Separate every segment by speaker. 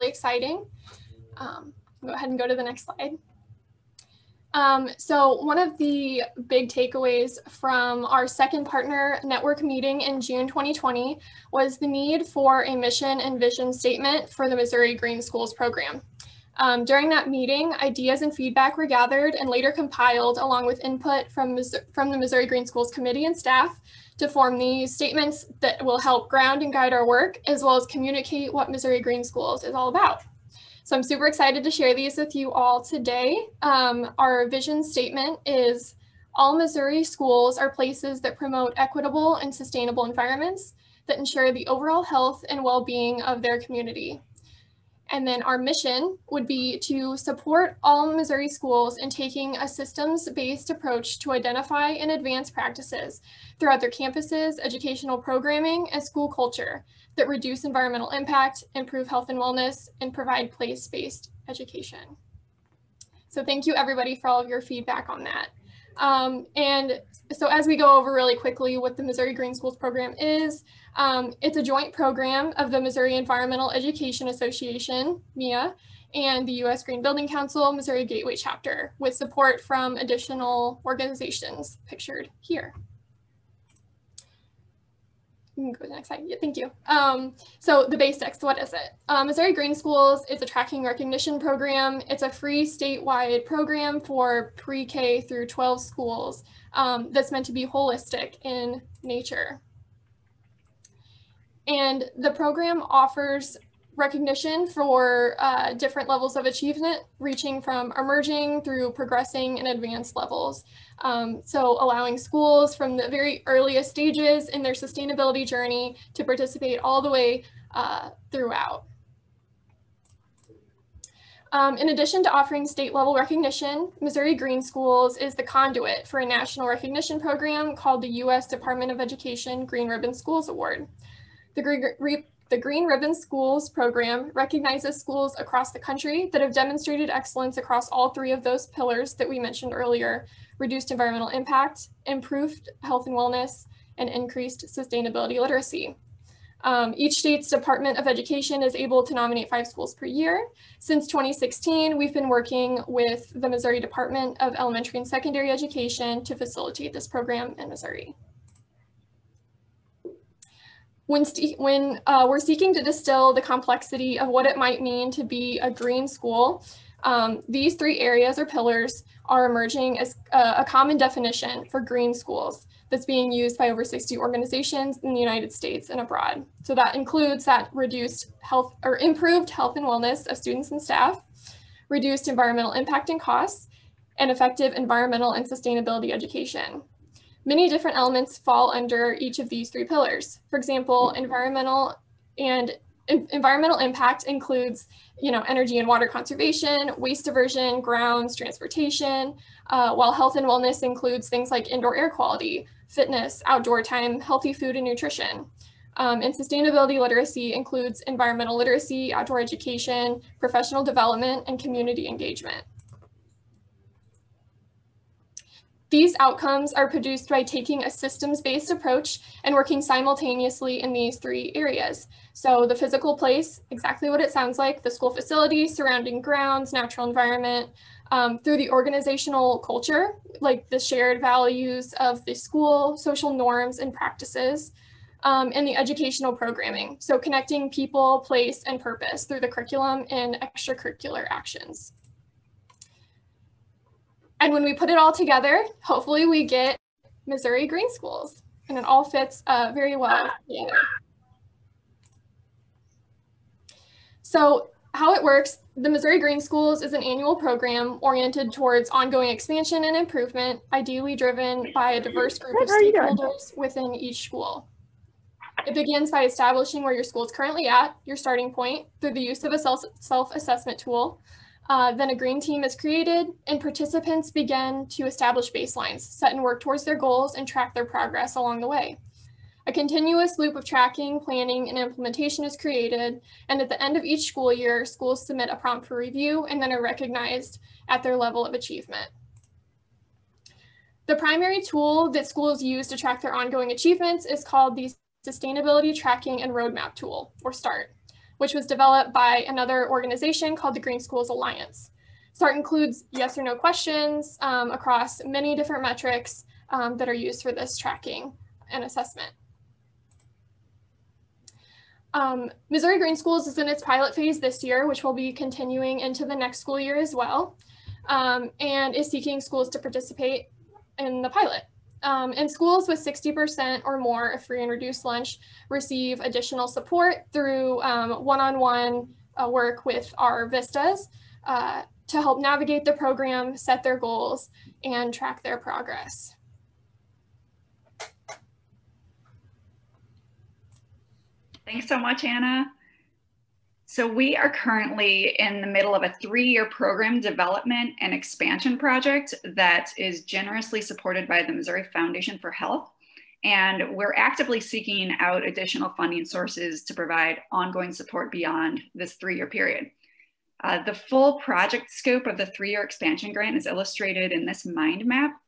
Speaker 1: exciting. Go ahead and go to the next slide. So one of the big takeaways from our second partner network meeting in June 2020 was the need for a mission and vision statement for the Missouri Green Schools program. During that meeting, ideas and feedback were gathered and later compiled along with input from the Missouri Green Schools Committee and staff to form these statements that will help ground and guide our work, as well as communicate what Missouri Green Schools is all about. So I'm super excited to share these with you all today. Our vision statement is all Missouri schools are places that promote equitable and sustainable environments that ensure the overall health and well-being of their community. And then our mission would be to support all Missouri schools in taking a systems-based approach to identify and advance practices throughout their campuses, educational programming, and school culture that reduce environmental impact, improve health and wellness, and provide place-based education. So thank you everybody for all of your feedback on that. And so as we go over really quickly what the Missouri Green Schools program is, it's a joint program of the Missouri Environmental Education Association, MIA, and the U.S. Green Building Council, Missouri Gateway Chapter, with support from additional organizations pictured here. You can go to the next slide. Yeah, thank you. So the basics, what is it? Missouri Green Schools is a tracking recognition program. It's a free statewide program for pre-K through 12 schools that's meant to be holistic in nature. And the program offers recognition for different levels of achievement, reaching from emerging through progressing and advanced levels. So allowing schools from the very earliest stages in their sustainability journey to participate all the way throughout. In addition to offering state level recognition, Missouri Green Schools is the conduit for a national recognition program called the U.S. Department of Education Green Ribbon Schools Award. The Green Ribbon Schools program recognizes schools across the country that have demonstrated excellence across all three of those pillars that we mentioned earlier: reduced environmental impact, improved health and wellness, and increased sustainability literacy. Each state's Department of Education is able to nominate 5 schools per year. Since 2016, we've been working with the Missouri Department of Elementary and Secondary Education to facilitate this program in Missouri. When we're seeking to distill the complexity of what it might mean to be a green school, these 3 areas or pillars are emerging as a common definition for green schools that's being used by over 60 organizations in the United States and abroad. So that includes that reduced health or improved health and wellness of students and staff, reduced environmental impact and costs, and effective environmental and sustainability education. Many different elements fall under each of these 3 pillars. For example, environmental impact includes, energy and water conservation, waste diversion, grounds, transportation, while health and wellness includes things like indoor air quality, fitness, outdoor time, healthy food and nutrition. And sustainability literacy includes environmental literacy, outdoor education, professional development, and community engagement. These outcomes are produced by taking a systems-based approach and working simultaneously in these 3 areas. So the physical place, exactly what it sounds like, the school facility, surrounding grounds, natural environment, through the organizational culture, like the shared values of the school, social norms and practices, and the educational programming. So connecting people, place, and purpose through the curriculum and extracurricular actions. And when we put it all together, hopefully we get Missouri Green Schools, and it all fits very well together. So how it works, the Missouri Green Schools is an annual program oriented towards ongoing expansion and improvement, ideally driven by a diverse group of stakeholders within each school. It begins by establishing where your school is currently at, your starting point, through the use of a self-assessment tool. Then a green team is created and participants begin to establish baselines, set and work towards their goals and track their progress along the way. A continuous loop of tracking, planning, and implementation is created, and at the end of each school year, schools submit a prompt for review and then are recognized at their level of achievement. The primary tool that schools use to track their ongoing achievements is called the Sustainability Tracking and Roadmap Tool, or START. which was developed by another organization called the Green Schools Alliance. SART includes yes or no questions across many different metrics that are used for this tracking and assessment. Missouri Green Schools is in its pilot phase this year, which will be continuing into the next school year as well, and is seeking schools to participate in the pilot. And schools with 60% or more of free and reduced lunch receive additional support through one-on-one work with our vistas to help navigate the program, set their goals, and track their progress.
Speaker 2: Thanks so much, Anna. So we are currently in the middle of a 3-year program development and expansion project that is generously supported by the Missouri Foundation for Health. And we're actively seeking out additional funding sources to provide ongoing support beyond this 3-year period. The full project scope of the 3-year expansion grant is illustrated in this mind map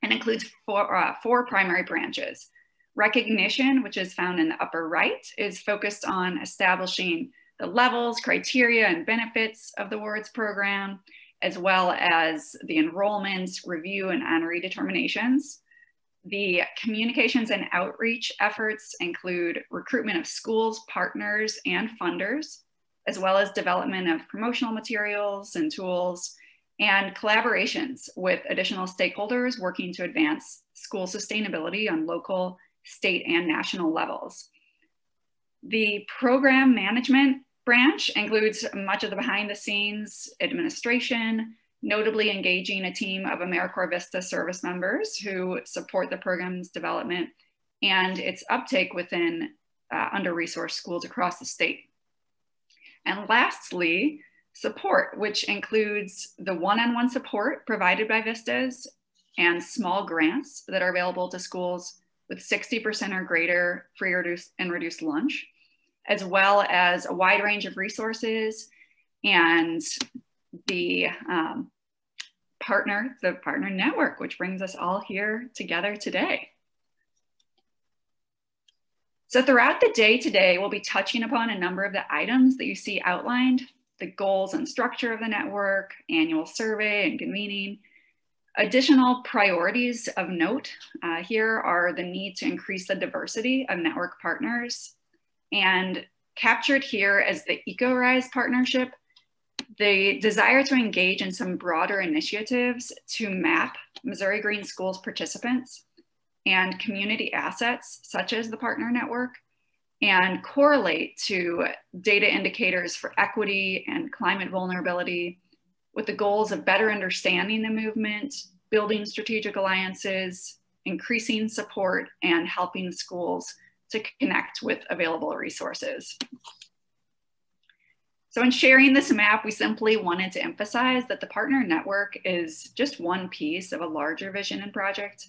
Speaker 2: and includes four primary branches. Recognition, which is found in the upper right, is focused on establishing the levels, criteria, and benefits of the awards program, as well as the enrollment, review, and honoree determinations. The communications and outreach efforts include recruitment of schools, partners, and funders, as well as development of promotional materials and tools, and collaborations with additional stakeholders working to advance school sustainability on local, state, and national levels. The program management branch includes much of the behind the scenes administration, notably engaging a team of AmeriCorps Vista service members who support the program's development and its uptake within under-resourced schools across the state. And lastly, support, which includes the one-on-one support provided by Vistas and small grants that are available to schools with 60% or greater free and reduced lunch, as well as a wide range of resources and the partner network, which brings us all here together today. So throughout the day today, we'll be touching upon a number of the items that you see outlined: the goals and structure of the network, annual survey and convening. Additional priorities of note here are the need to increase the diversity of network partners, and captured here as the EcoRise partnership, the desire to engage in some broader initiatives to map Missouri Green Schools participants and community assets, such as the partner network, and correlate to data indicators for equity and climate vulnerability with the goals of better understanding the movement, building strategic alliances, increasing support, and helping schools to connect with available resources. So in sharing this map, we simply wanted to emphasize that the partner network is just one piece of a larger vision and project.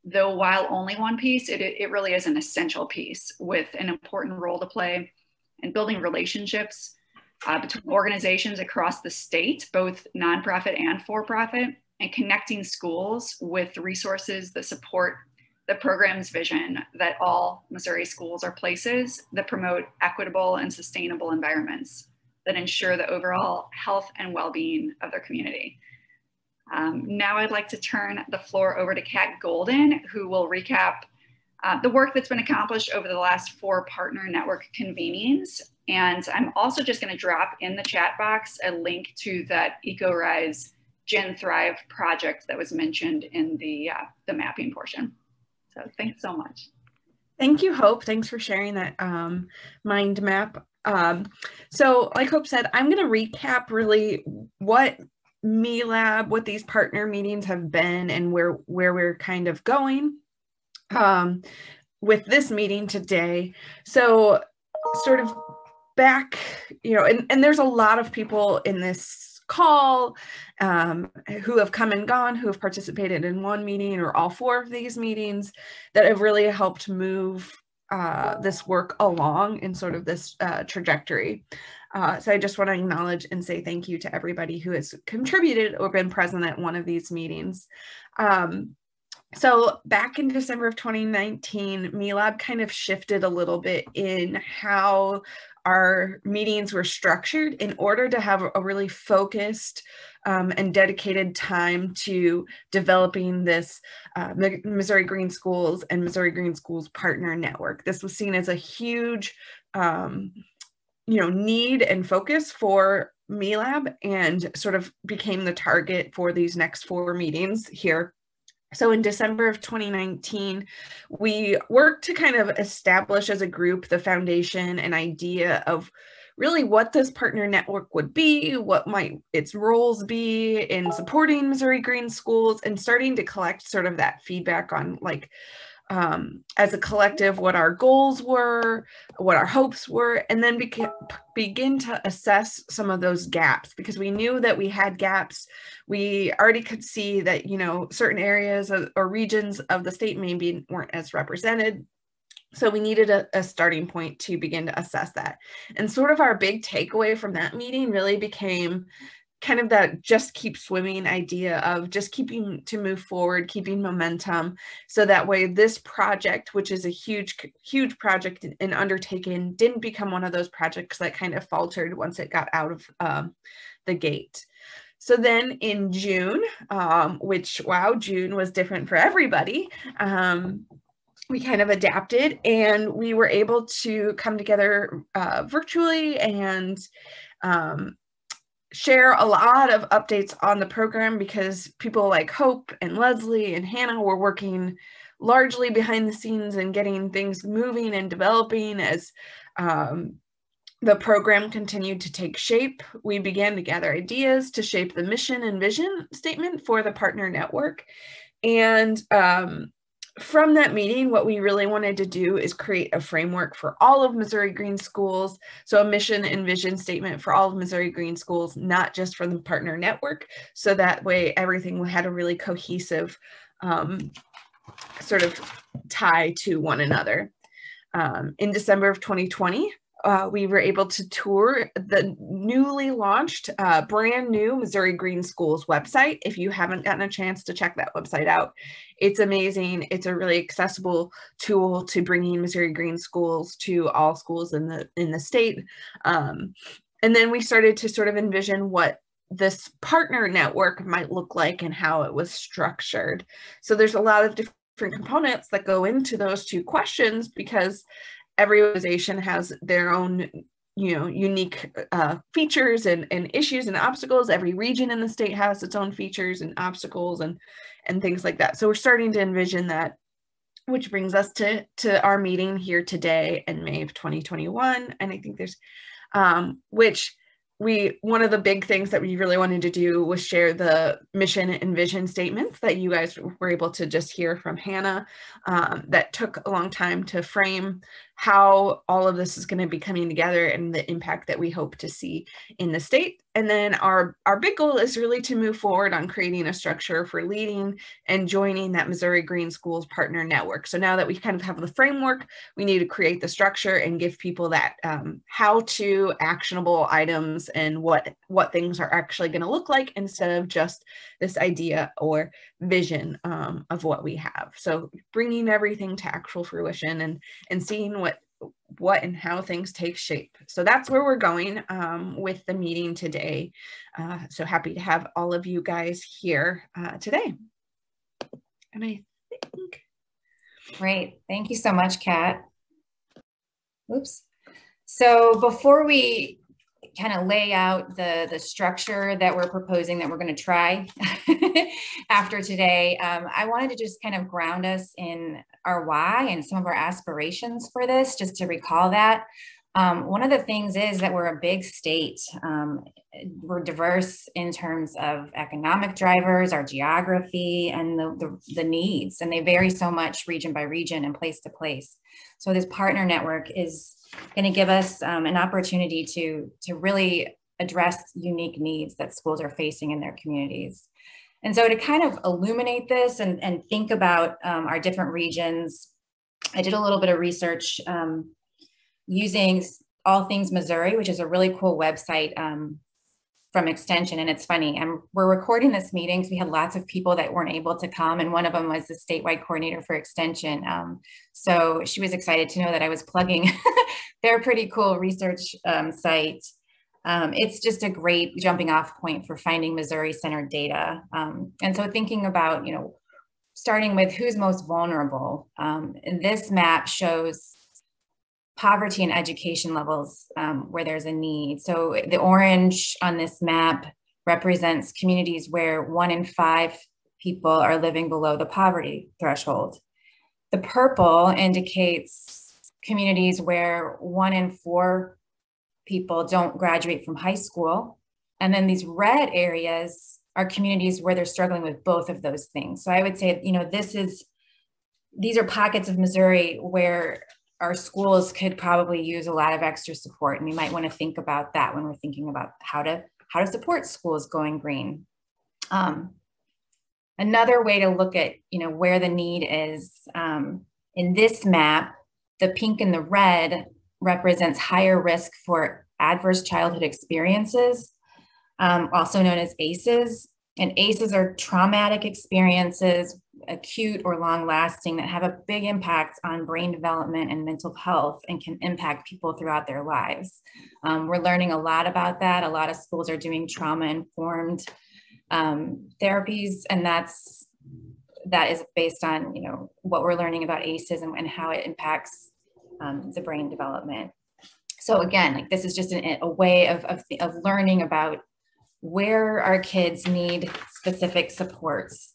Speaker 2: Though while only one piece, it really is an essential piece with an important role to play in building relationships between organizations across the state, both nonprofit and for-profit, and connecting schools with resources that support the program's vision that all Missouri schools are places that promote equitable and sustainable environments that ensure the overall health and well-being of their community. Now I'd like to turn the floor over to Kat Golden, who will recap the work that's been accomplished over the last 4 partner network convenings. And I'm also just going to drop in the chat box a link to that EcoRise Gen Thrive project that was mentioned in the mapping portion. So thanks so much.
Speaker 3: Thank you, Hope. Thanks for sharing that mind map. So like Hope said, I'm going to recap really what MeLab, what these partner meetings have been and where we're kind of going with this meeting today. So sort of back, you know, and there's a lot of people in this call who have come and gone, who have participated in one meeting or all 4 of these meetings that have really helped move this work along in sort of this trajectory. So I just want to acknowledge and say thank you to everybody who has contributed or been present at one of these meetings. So back in December of 2019, MELAB kind of shifted a little bit in how our meetings were structured in order to have a really focused and dedicated time to developing this Missouri Green Schools and Missouri Green Schools Partner Network. This was seen as a huge need and focus for MELAB, and sort of became the target for these next 4 meetings here. So in December of 2019, we worked to kind of establish as a group the foundation and idea of really what this partner network would be, what might its roles be in supporting Missouri Green Schools, and starting to collect sort of that feedback on, like, as a collective, what our goals were, what our hopes were, and then begin to assess some of those gaps, because we knew that we had gaps. We already could see that, certain areas or regions of the state maybe weren't as represented. So we needed a starting point to begin to assess that. And sort of our big takeaway from that meeting really became kind of that just keep swimming idea of just keeping to move forward, keeping momentum. So that way this project, which is a huge project and undertaking, didn't become one of those projects that kind of faltered once it got out of the gate. So then in June, which, wow, June was different for everybody. We kind of adapted, and we were able to come together virtually and share a lot of updates on the program, because people like Hope and Leslie and Hannah were working largely behind the scenes and getting things moving and developing. As the program continued to take shape, we began to gather ideas to shape the mission and vision statement for the partner network. And from that meeting, what we really wanted to do is create a framework for all of Missouri Green Schools. So a mission and vision statement for all of Missouri Green Schools, not just for the partner network. So that way everything had a really cohesive sort of tie to one another. In December of 2020, we were able to tour the newly launched brand new Missouri Green Schools website. If you haven't gotten a chance to check that website out, it's amazing. It's a really accessible tool to bringing Missouri Green Schools to all schools in the state. And then we started to sort of envision what this partner network might look like and how it was structured. So there's a lot of different components that go into those 2 questions, because every organization has their own, unique features and issues and obstacles. Every region in the state has its own features and obstacles and things like that. So we're starting to envision that, which brings us to our meeting here today in May of 2021. And I think there's, one of the big things that we really wanted to do was share the mission and vision statements that you guys were able to just hear from Hannah. That took a long time to frame how all of this is going to be coming together and the impact that we hope to see in the state. And then our big goal is really to move forward on creating a structure for leading and joining that Missouri Green Schools Partner Network. So now that we kind of have the framework, we need to create the structure and give people that how-to actionable items and what things are actually going to look like, instead of just this idea or vision of what we have. So bringing everything to actual fruition and seeing what and how things take shape. So that's where we're going with the meeting today. So happy to have all of you guys here today. And I think.
Speaker 4: Great. Thank you so much, Kat. Oops. So before we kind of lay out the structure that we're proposing that we're going to try after today, I wanted to just kind of ground us in our why and some of our aspirations for this, just to recall that. One of the things is that we're a big state. We're diverse in terms of economic drivers, our geography, and the needs, and they vary so much region by region and place to place. So this partner network is going to give us an opportunity to really address unique needs that schools are facing in their communities. And so to kind of illuminate this and think about our different regions, I did a little bit of research using All Things Missouri, which is a really cool website from Extension. And it's funny, we're recording this meeting because we had lots of people that weren't able to come, and one of them was the statewide coordinator for Extension. So she was excited to know that I was plugging their pretty cool research site. It's just a great jumping off point for finding Missouri-centered data. And so thinking about, starting with who's most vulnerable. And this map shows poverty and education levels where there's a need. So the orange on this map represents communities where 1 in 5 people are living below the poverty threshold. The purple indicates communities where 1 in 4 people don't graduate from high school. And then these red areas are communities where they're struggling with both of those things. So I would say, these are pockets of Missouri where our schools could probably use a lot of extra support. And we might want to think about that when we're thinking about how to support schools going green. Another way to look at, where the need is, in this map, the pink and the red represents higher risk for adverse childhood experiences, also known as ACEs. And ACEs are traumatic experiences, acute or long lasting, that have a big impact on brain development and mental health and can impact people throughout their lives. We're learning a lot about that. A lot of schools are doing trauma-informed therapies, and that is based on what we're learning about ACEs and how it impacts the brain development. So again, this is just a way of learning about where our kids need specific supports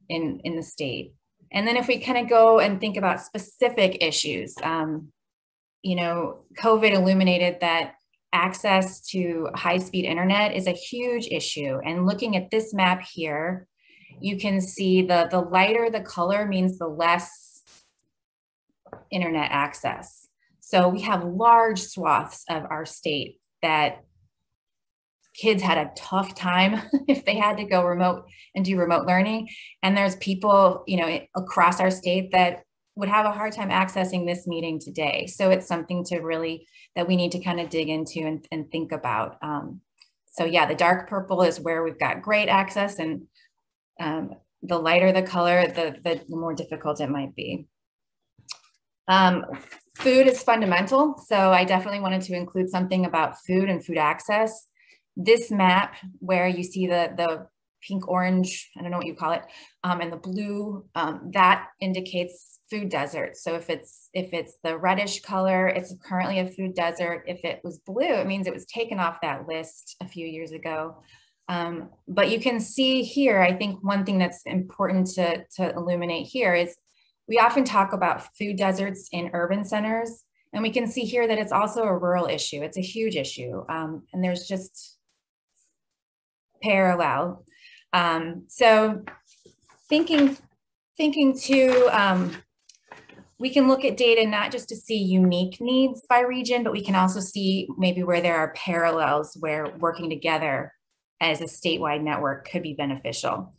Speaker 4: in the state. And then if we kind of go and think about specific issues, COVID illuminated that access to high-speed internet is a huge issue. And looking at this map here, you can see the lighter the color means the less internet access. So we have large swaths of our state that kids had a tough time if they had to go remote and do remote learning. And there's people, across our state that would have a hard time accessing this meeting today. So it's something that we need to kind of dig into and think about. So yeah, the dark purple is where we've got great access, and the lighter the color, the more difficult it might be. Food is fundamental. So I definitely wanted to include something about food and food access. This map where you see the pink, orange, I don't know what you call it, and the blue, that indicates food desert. So if it's the reddish color, it's currently a food desert. If it was blue, it means it was taken off that list a few years ago. But you can see here, I think one thing that's important to illuminate here is we often talk about food deserts in urban centers, and we can see here that it's also a rural issue. It's a huge issue, and there's just parallel. So thinking too, we can look at data not just to see unique needs by region, but we can also see maybe where there are parallels where working together as a statewide network could be beneficial.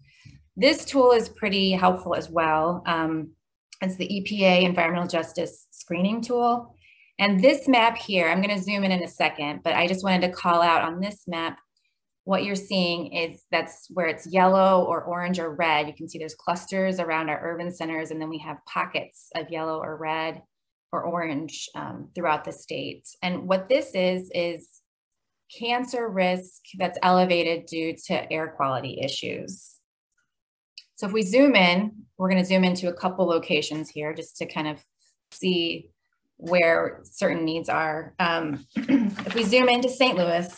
Speaker 4: This tool is pretty helpful as well. It's the EPA Environmental Justice Screening Tool. And this map here, I'm going to zoom in a second, but I just wanted to call out on this map, what you're seeing is that's where it's yellow or orange or red. You can see there's clusters around our urban centers, and then we have pockets of yellow or red or orange throughout the state. And what this is cancer risk that's elevated due to air quality issues. So if we zoom in, we're going to zoom into a couple locations here just to kind of see where certain needs are. If we zoom into St. Louis,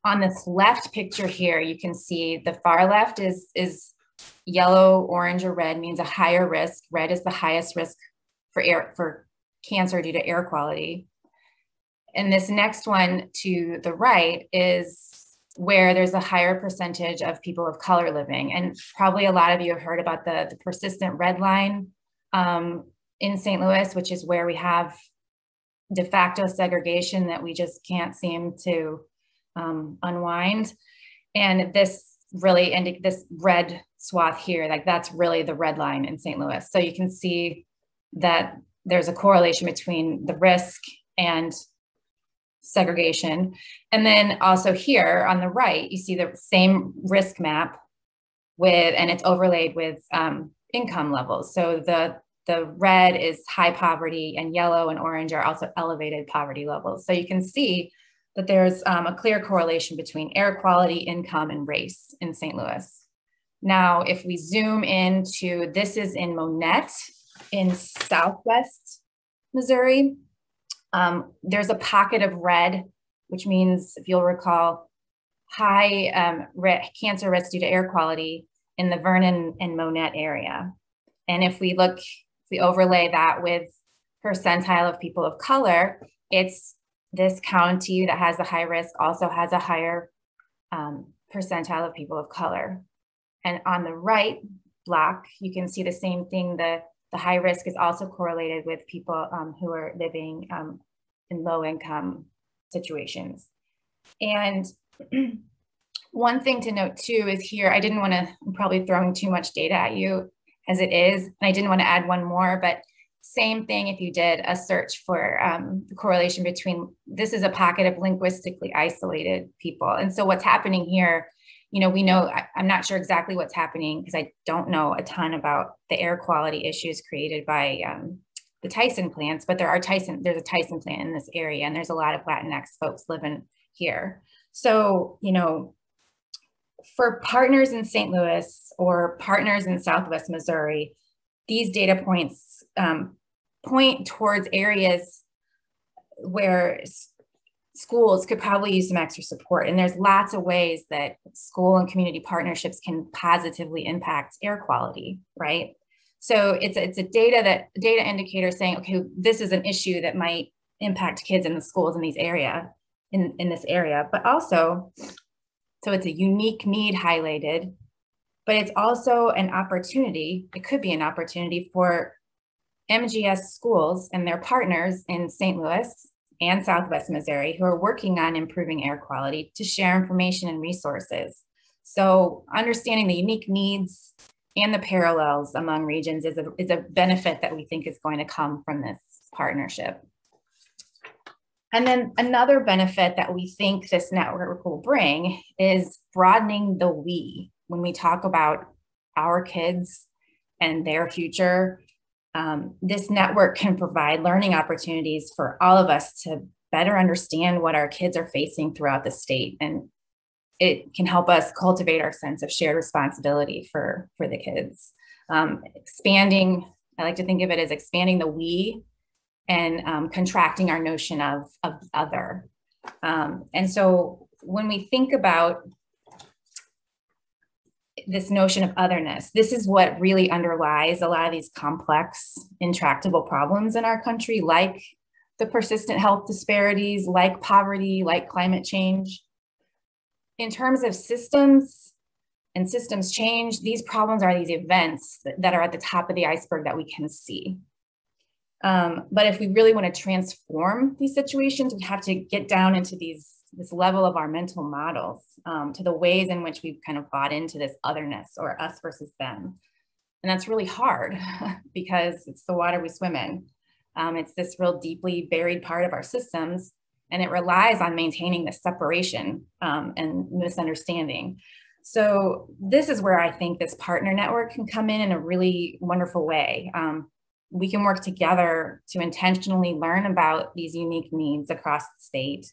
Speaker 4: on this left picture here, you can see the far left is yellow, orange, or red, means a higher risk. Red is the highest risk for cancer due to air quality. And this next one to the right is where there's a higher percentage of people of color living. And probably a lot of you have heard about the persistent red line in St. Louis, which is where we have de facto segregation that we just can't seem to unwind. And this red swath here, that's really the red line in St. Louis. So you can see that there's a correlation between the risk and segregation. And then also here on the right, you see the same risk map and it's overlaid with income levels. So the red is high poverty, and yellow and orange are also elevated poverty levels. So you can see that there's a clear correlation between air quality, income, and race in St. Louis. Now, if we zoom into, this is in Monette in Southwest Missouri. There's a pocket of red, which means, if you'll recall, high cancer risk due to air quality in the Vernon and Monette area. And if we overlay that with percentile of people of color, it's this county that has the high risk also has a higher percentile of people of color. And on the right block, you can see the same thing. The high risk is also correlated with people who are living in low income situations. And one thing to note too is here, I didn't want to, I'm probably throwing too much data at you as it is, and I didn't want to add one more, but same thing if you did a search for the correlation between, this is a pocket of linguistically isolated people. And so what's happening here, we know, I'm not sure exactly what's happening because I don't know a ton about the air quality issues created by the Tyson plants, but there's a Tyson plant in this area, and there's a lot of Latinx folks living here. So, for partners in St. Louis or partners in Southwest Missouri, these data points point towards areas where schools could probably use some extra support. And there's lots of ways that school and community partnerships can positively impact air quality, right? So it's a data indicator saying, okay, this is an issue that might impact kids in the schools in these in this area, but also, so it's a unique need highlighted, but it's also an opportunity. It could be an opportunity for MGS schools and their partners in St. Louis and Southwest Missouri who are working on improving air quality to share information and resources. So understanding the unique needs and the parallels among regions is a benefit that we think is going to come from this partnership. And then another benefit that we think this network will bring is broadening the we. When we talk about our kids and their future, this network can provide learning opportunities for all of us to better understand what our kids are facing throughout the state. And it can help us cultivate our sense of shared responsibility for the kids. Expanding, I like to think of it as expanding the we and contracting our notion of other. And so when we think about this notion of otherness, this is what really underlies a lot of these complex, intractable problems in our country, like the persistent health disparities, like poverty, like climate change. In terms of systems and systems change, these problems are these events that are at the top of the iceberg that we can see. But if we really want to transform these situations, we have to get down into this level of our mental models, to the ways in which we've kind of bought into this otherness or us versus them. And that's really hard because it's the water we swim in. It's this real deeply buried part of our systems, and it relies on maintaining this separation and misunderstanding. So this is where I think this partner network can come in a really wonderful way. We can work together to intentionally learn about these unique needs across the state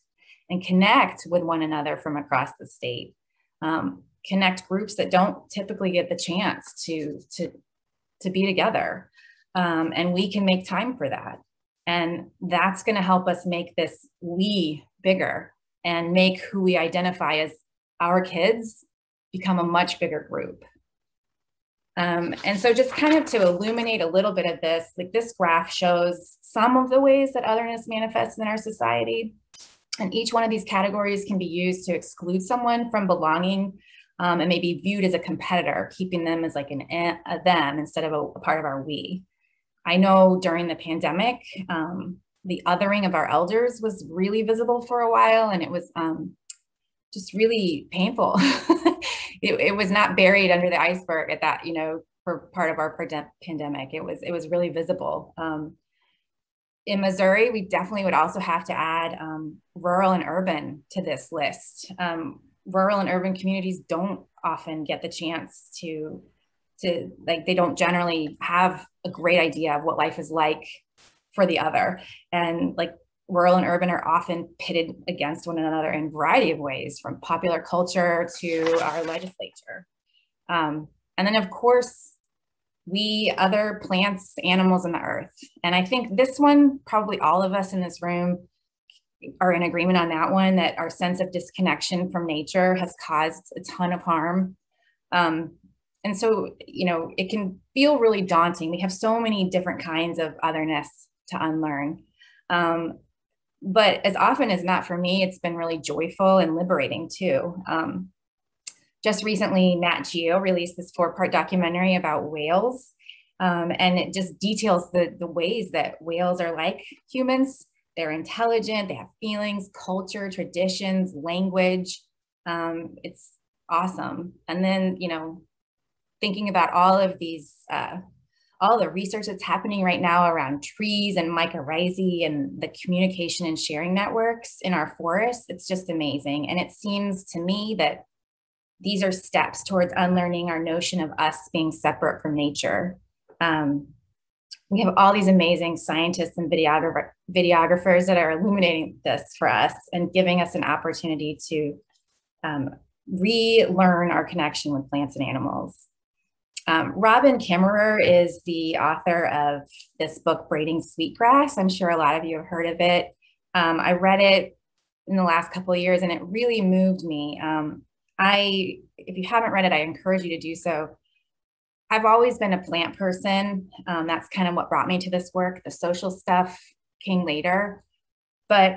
Speaker 4: and connect with one another from across the state. Connect groups that don't typically get the chance to be together. And we can make time for that. And that's going to help us make this we bigger and make who we identify as our kids become a much bigger group. And so just kind of to illuminate a little bit of this, like this graph shows some of the ways that otherness manifests in our society. And each one of these categories can be used to exclude someone from belonging and maybe viewed as a competitor, keeping them as like a them instead of a part of our we. I know during the pandemic, the othering of our elders was really visible for a while, and it was just really painful. It was not buried under the iceberg at that, for part of our pandemic. It was really visible. in Missouri, we definitely would also have to add rural and urban to this list. Rural and urban communities don't often get the chance to like, they don't generally have a great idea of what life is like for the other. And like, rural and urban are often pitted against one another in a variety of ways, from popular culture to our legislature. And then of course, we other plants, animals, and the earth. And I think this one, probably all of us in this room are in agreement on that one, that our sense of disconnection from nature has caused a ton of harm. And so, you know, it can feel really daunting. We have so many different kinds of otherness to unlearn. But as often as not, for me, it's been really joyful and liberating too. Just recently, Nat Geo released this 4-part documentary about whales. And it just details the ways that whales are like humans. They're intelligent, they have feelings, culture, traditions, language. It's awesome. And then, you know, thinking about all of these, all the research that's happening right now around trees and mycorrhizae and the communication and sharing networks in our forests, it's just amazing. And it seems to me that these are steps towards unlearning our notion of us being separate from nature. We have all these amazing scientists and videographers that are illuminating this for us and giving us an opportunity to relearn our connection with plants and animals. Robin Kimmerer is the author of this book, Braiding Sweetgrass. I'm sure a lot of you have heard of it. I read it in the last couple of years and it really moved me. If you haven't read it, I encourage you to do so. I've always been a plant person. That's kind of what brought me to this work. The social stuff came later. But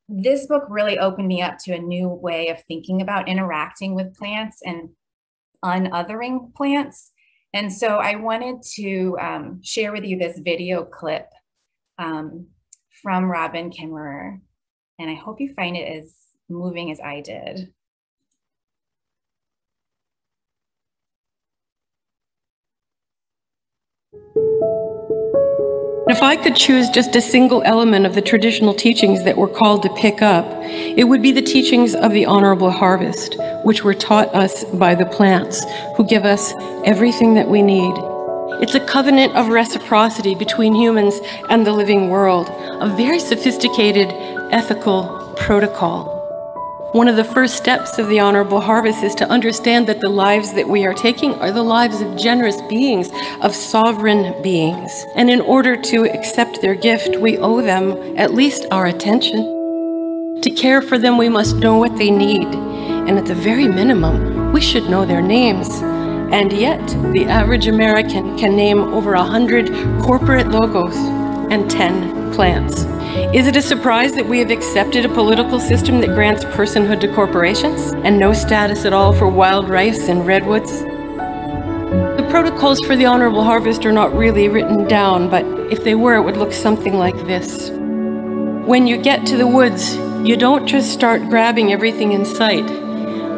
Speaker 4: this book really opened me up to a new way of thinking about interacting with plants and unothering plants. And so I wanted to share with you this video clip from Robin Kimmerer. And I hope you find it as moving as I did.
Speaker 5: If I could choose just a single element of the traditional teachings that we're called to pick up, it would be the teachings of the honorable harvest, which were taught us by the plants, who give us everything that we need. It's a covenant of reciprocity between humans and the living world, a very sophisticated ethical protocol. One of the first steps of the honorable harvest is to understand that the lives that we are taking are the lives of generous beings, of sovereign beings. And in order to accept their gift, we owe them at least our attention. To care for them, we must know what they need. And at the very minimum, we should know their names. And yet, the average American can name over 100 corporate logos and 10 plants. Is it a surprise that we have accepted a political system that grants personhood to corporations and no status at all for wild rice and redwoods? The protocols for the honorable harvest are not really written down, but if they were, it would look something like this. When you get to the woods, you don't just start grabbing everything in sight.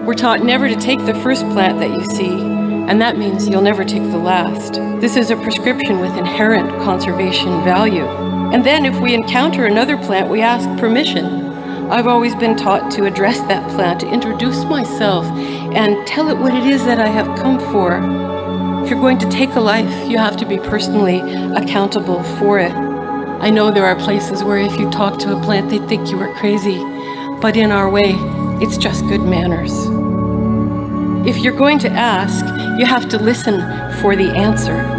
Speaker 5: We're taught never to take the first plant that you see, and that means you'll never take the last. This is a prescription with inherent conservation value. And then if we encounter another plant, we ask permission. I've always been taught to address that plant, to introduce myself and tell it what it is that I have come for. If you're going to take a life, you have to be personally accountable for it. I know there are places where if you talk to a plant, they think you are crazy, but in our way, it's just good manners. If you're going to ask, you have to listen for the answer.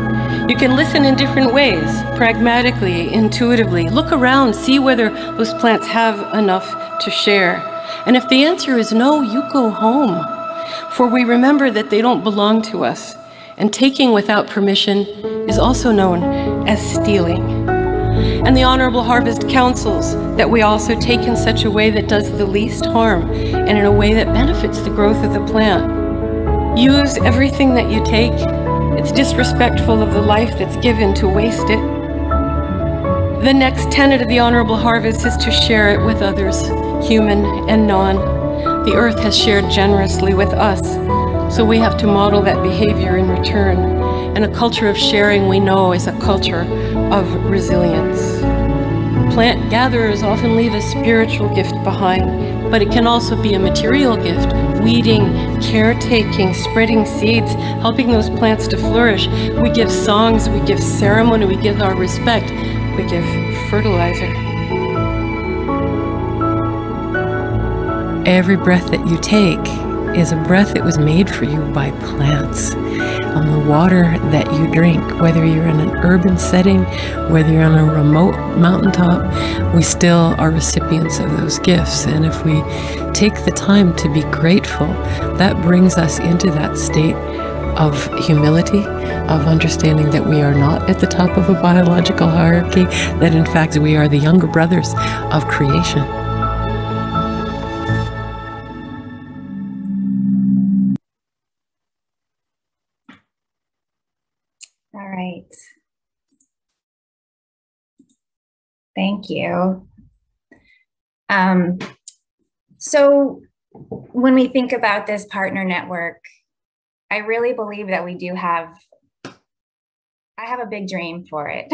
Speaker 5: You can listen in different ways, pragmatically, intuitively. Look around, see whether those plants have enough to share. And if the answer is no, you go home. For we remember that they don't belong to us. And taking without permission is also known as stealing. And the Honorable Harvest counsels that we also take in such a way that does the least harm and in a way that benefits the growth of the plant. Use everything that you take. It's disrespectful of the life that's given to waste it. The next tenet of the honorable harvest is to share it with others, human and non. The earth has shared generously with us, so we have to model that behavior in return. And a culture of sharing, we know, is a culture of resilience. Plant gatherers often leave a spiritual gift behind, but it can also be a material gift. Weeding, caretaking, spreading seeds, helping those plants to flourish. We give songs, we give ceremony, we give our respect, we give fertilizer. Every breath that you take is a breath that was made for you by plants. On the water that you drink, whether you're in an urban setting, whether you're on a remote mountaintop, we still are recipients of those gifts. And if we take the time to be grateful, that brings us into that state of humility, of understanding that we are not at the top of a biological hierarchy, that in fact we are the younger brothers of creation.
Speaker 4: All right. Thank you. So when we think about this partner network, I really believe that we do have, I have a big dream for it.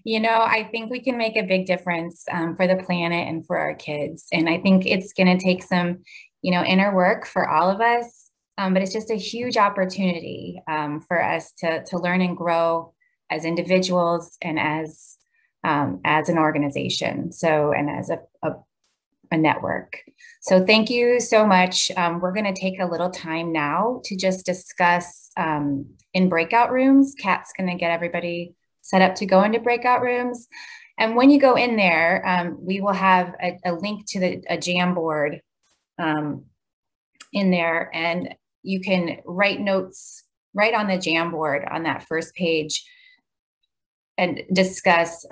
Speaker 4: You know, I think we can make a big difference for the planet and for our kids. And I think it's going to take some, you know, inner work for all of us. But it's just a huge opportunity for us to learn and grow as individuals and as an organization. So, and as a network. So thank you so much. We're going to take a little time now to just discuss in breakout rooms. Kat's going to get everybody set up to go into breakout rooms. And when you go in there, we will have a link to a Jamboard in there, and you can write notes right on the Jamboard on that first page and discuss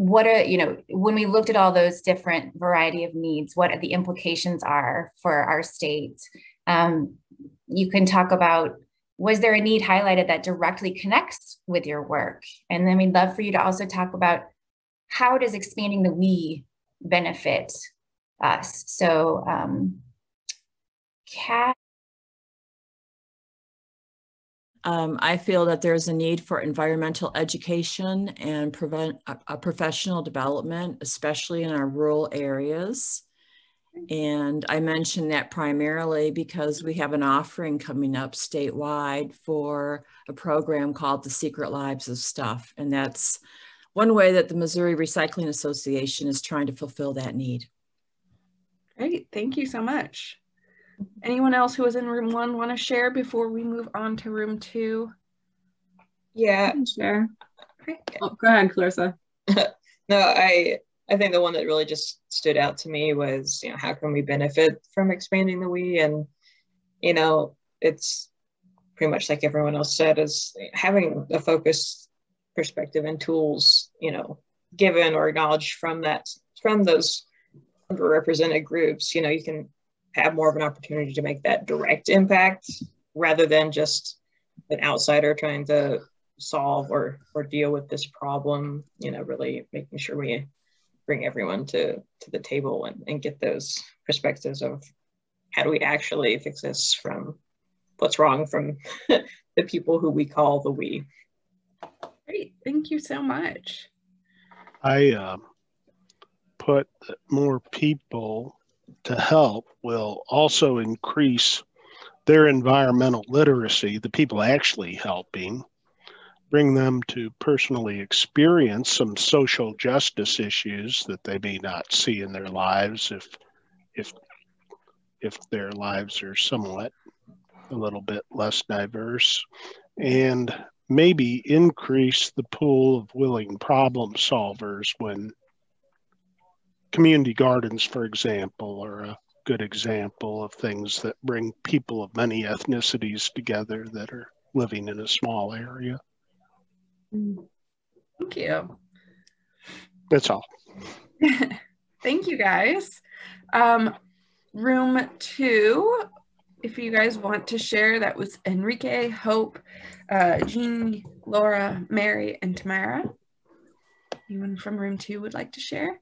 Speaker 4: what are, you know, when we looked at all those different variety of needs, what the implications are for our state. You can talk about, was there a need highlighted that directly connects with your work? And then we'd love for you to also talk about how does expanding the we benefit us? So, Kat.
Speaker 6: I feel that there's a need for environmental education and professional development, especially in our rural areas. And I mention that primarily because we have an offering coming up statewide for a program called The Secret Lives of Stuff. And that's one way that the Missouri Recycling Association is trying to fulfill that need.
Speaker 3: Great, thank you so much. Anyone else who was in room 1 want to share before we move on to room 2?
Speaker 7: Yeah.
Speaker 8: I can share.
Speaker 3: Okay.
Speaker 8: Oh, go ahead, Clarissa.
Speaker 7: No, I think the one that really just stood out to me was, you know, how can we benefit from expanding the we? And, you know, it's pretty much like everyone else said, is having a focused perspective and tools, you know, given or acknowledged from those underrepresented groups. You know, you can have more of an opportunity to make that direct impact rather than just an outsider trying to solve or deal with this problem. You know, really making sure we bring everyone to the table and get those perspectives of how do we actually fix this from what's wrong from the people who we call the we.
Speaker 3: Great, thank you so much.
Speaker 9: I put that more people to help will also increase their environmental literacy, the people actually helping, bring them to personally experience some social justice issues that they may not see in their lives if their lives are somewhat a little bit less diverse, and maybe increase the pool of willing problem solvers when community gardens, for example, are a good example of things that bring people of many ethnicities together that are living in a small area.
Speaker 3: Thank you.
Speaker 9: That's all.
Speaker 3: Thank you, guys. Room 2, if you guys want to share, that was Enrique, Hope, Jean, Laura, Mary, and Tamara. Anyone from room 2 would like to share?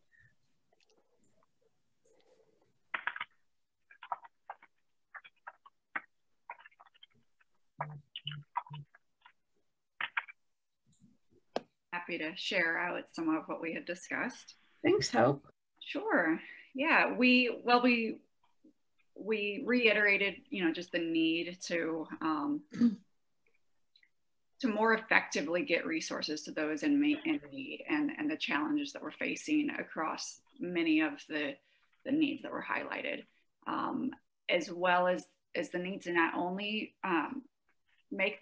Speaker 2: happy to share out some of what we had discussed.
Speaker 3: Thanks, Hope.
Speaker 2: Sure. Yeah, we reiterated, just the need to more effectively get resources to those in need, and the challenges that we're facing across many of the needs that were highlighted, as well as the need to not only make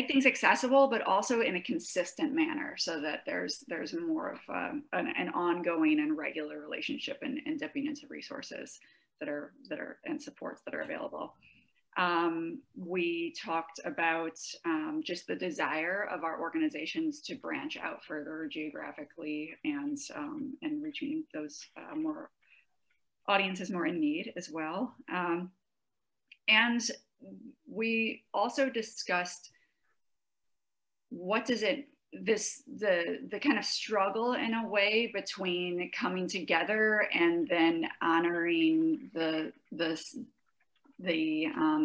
Speaker 2: things accessible, but also in a consistent manner, so that there's more of an ongoing and regular relationship and dipping into resources that are and supports that are available. We talked about just the desire of our organizations to branch out further geographically and reaching those more audiences more in need as well. And we also discussed the kind of struggle in a way between coming together and then honoring the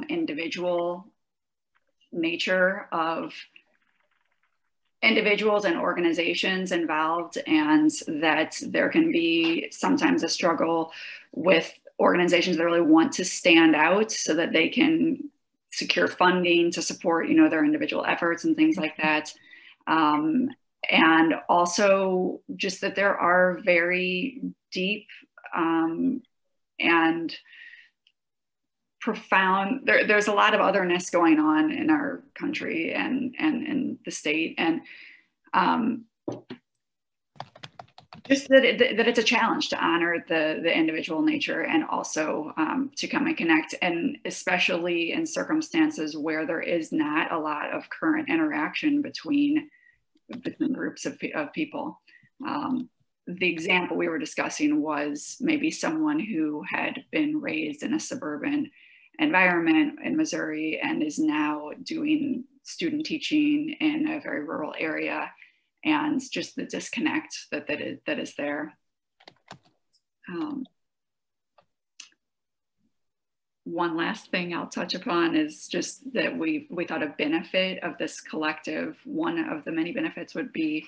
Speaker 2: individual nature of individuals and organizations involved, and that there can be sometimes a struggle with organizations that really want to stand out so that they can secure funding to support, their individual efforts and things like that. And also just that there are very deep and profound, there's a lot of otherness going on in our country and in the state, and just that it's a challenge to honor the individual nature, and also to come and connect, and especially in circumstances where there is not a lot of current interaction between groups of people. The example we were discussing was maybe someone who had been raised in a suburban environment in Missouri and is now doing student teaching in a very rural area, and just the disconnect that is there. One last thing I'll touch upon is just that we thought a benefit of this collective, one of the many benefits would be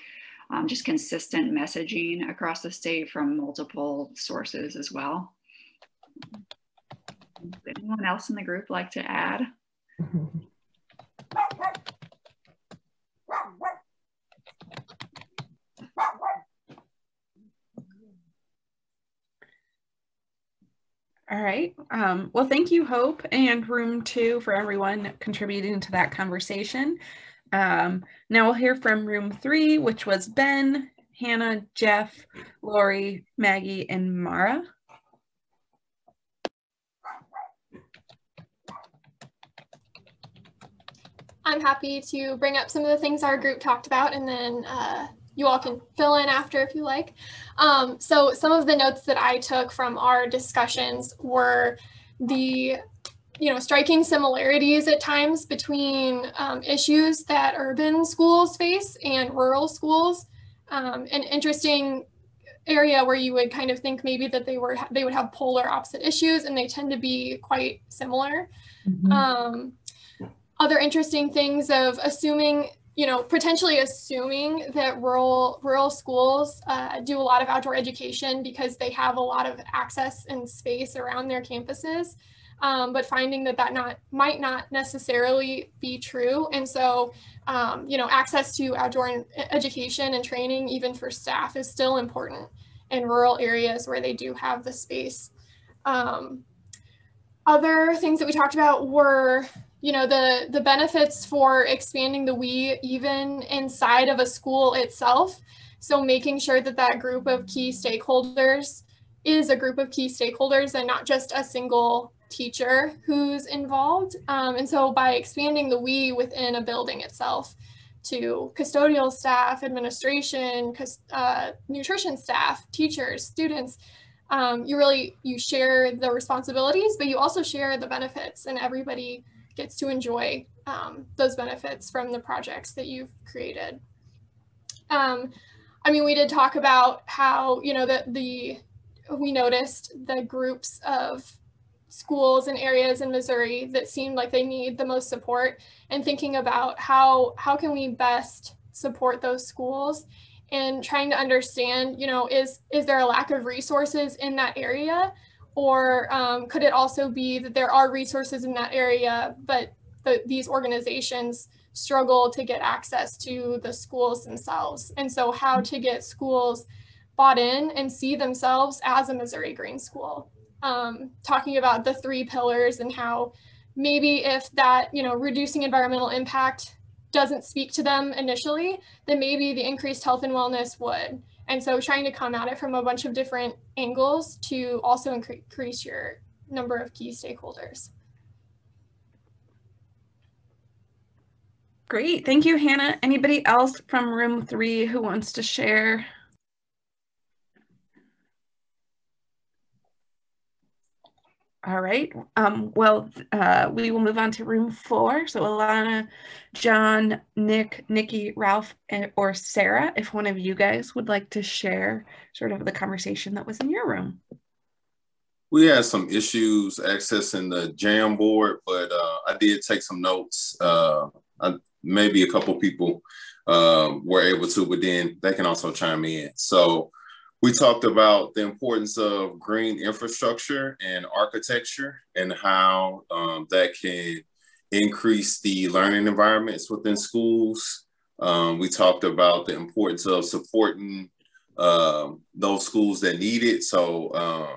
Speaker 2: just consistent messaging across the state from multiple sources as well. Would anyone else in the group like to add?
Speaker 3: All right. Well, thank you, Hope, and Room 2 for everyone contributing to that conversation. Now we'll hear from Room 3, which was Ben, Hannah, Jeff, Lori, Maggie, and Mara.
Speaker 1: I'm happy to bring up some of the things our group talked about, and then you all can fill in after if you like. So some of the notes that I took from our discussions were the striking similarities at times between issues that urban schools face and rural schools. An interesting area where you would kind of think maybe that they would have polar opposite issues, and they tend to be quite similar. Mm-hmm. Other interesting things of potentially assuming that rural schools do a lot of outdoor education because they have a lot of access and space around their campuses, but finding that might not necessarily be true. And so, access to outdoor education and training, even for staff, is still important in rural areas where they do have the space. Other things that we talked about were the benefits for expanding the we even inside of a school itself. So making sure that group of key stakeholders is a group of key stakeholders and not just a single teacher who's involved. And so by expanding the we within a building itself to custodial staff, administration, nutrition staff, teachers, students, you share the responsibilities, but you also share the benefits, and everybody gets to enjoy those benefits from the projects that you've created. We did talk about how, we noticed the groups of schools and areas in Missouri that seem like they need the most support, and thinking about how can we best support those schools, and trying to understand, you know, is there a lack of resources in that area, or could it also be that there are resources in that area, but these organizations struggle to get access to the schools themselves? And so how to get schools bought in and see themselves as a Missouri Green school. Talking about the 3 pillars and how maybe if that, you know, reducing environmental impact doesn't speak to them initially, then maybe the increased health and wellness would. And so trying to come at it from a bunch of different angles to also increase your number of key stakeholders.
Speaker 3: Great, thank you, Hannah. Anybody else from room 3 who wants to share? All right, we will move on to room 4. So Alana, John, Nick, Nikki, Ralph, or Sarah, if one of you guys would like to share sort of the conversation that was in your room.
Speaker 8: We had some issues accessing the Jamboard, but I did take some notes. Maybe a couple people were able to, but then they can also chime in. So we talked about the importance of green infrastructure and architecture and how that can increase the learning environments within schools. We talked about the importance of supporting those schools that need it. So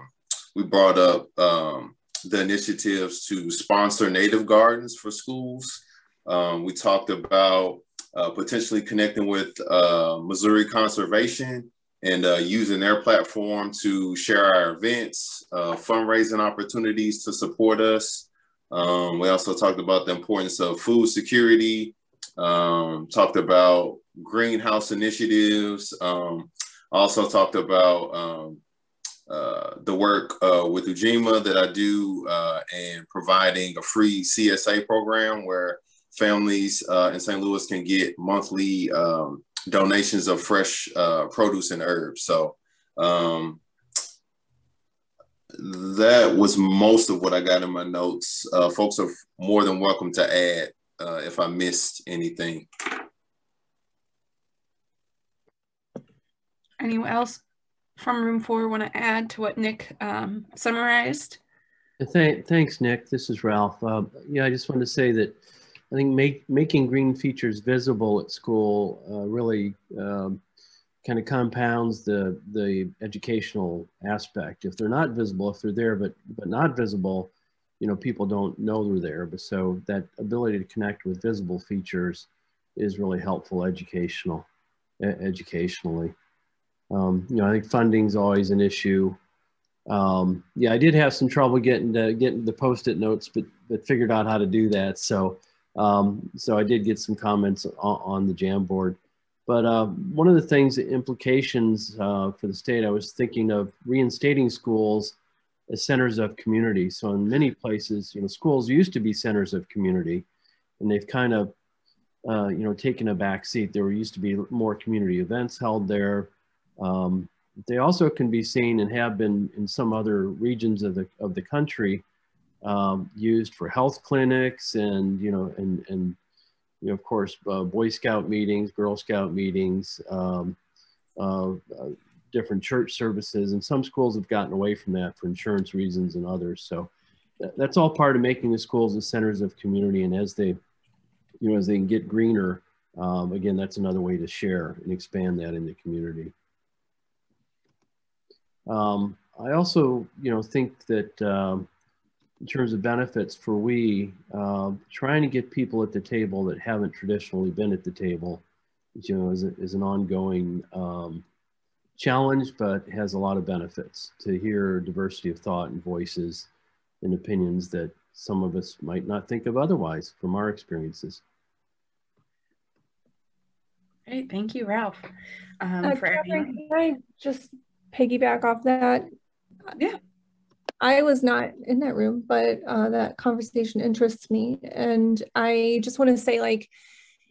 Speaker 8: we brought up the initiatives to sponsor native gardens for schools. We talked about potentially connecting with Missouri Conservation and using their platform to share our events, fundraising opportunities to support us. We also talked about the importance of food security, talked about greenhouse initiatives, also talked about the work with Ujima that I do and providing a free CSA program where families in St. Louis can get monthly donations of fresh produce and herbs. So that was most of what I got in my notes. Folks are more than welcome to add if I missed anything.
Speaker 3: Anyone else from room 4 want to add to what Nick summarized?
Speaker 10: Thanks, Nick. This is Ralph. Yeah, I just wanted to say that I think making green features visible at school really kind of compounds the educational aspect. If they're not visible, if they're there but not visible, you know, people don't know they're there. But so that ability to connect with visible features is really helpful educationally. You know, I think funding's always an issue. Yeah, I did have some trouble getting the Post-it notes, but figured out how to do that. So I did get some comments on the Jamboard. But one of the things, the implications for the state, I was thinking of reinstating schools as centers of community. So in many places, you know, schools used to be centers of community, and they've kind of, you know, taken a back seat. There used to be more community events held there. They also can be seen and have been in some other regions of the country used for health clinics and, you know, and you know, of course, Boy Scout meetings, Girl Scout meetings, different church services, and some schools have gotten away from that for insurance reasons and others. So that's all part of making the schools as centers of community. And as they, you know, as they can get greener, again, that's another way to share and expand that in the community. I also, you know, think that in terms of benefits for trying to get people at the table that haven't traditionally been at the table, you know, is an ongoing challenge, but has a lot of benefits to hear diversity of thought and voices and opinions that some of us might not think of otherwise from our experiences.
Speaker 3: Great, thank you, Ralph.
Speaker 11: Catherine, can I just piggyback off that?
Speaker 3: Yeah.
Speaker 11: I was not in that room, but that conversation interests me. And I just want to say, like,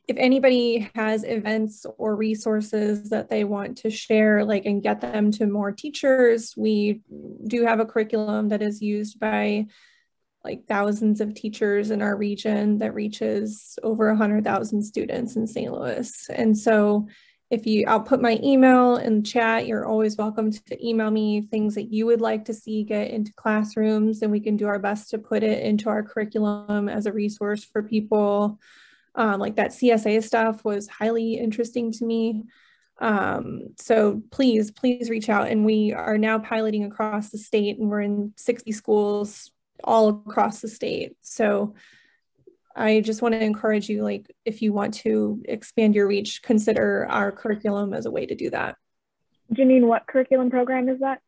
Speaker 11: if anybody has events or resources that they want to share, like, and get them to more teachers, we do have a curriculum that is used by like thousands of teachers in our region that reaches over 100,000 students in St. Louis. And so I'll put my email in the chat. You're always welcome to email me things that you would like to see get into classrooms, and we can do our best to put it into our curriculum as a resource for people. Like that CSA stuff was highly interesting to me. So please reach out. And we are now piloting across the state, and we're in 60 schools all across the state. So I just want to encourage you, like, if you want to expand your reach, consider our curriculum as a way to do that.
Speaker 12: Janine, what curriculum program is that?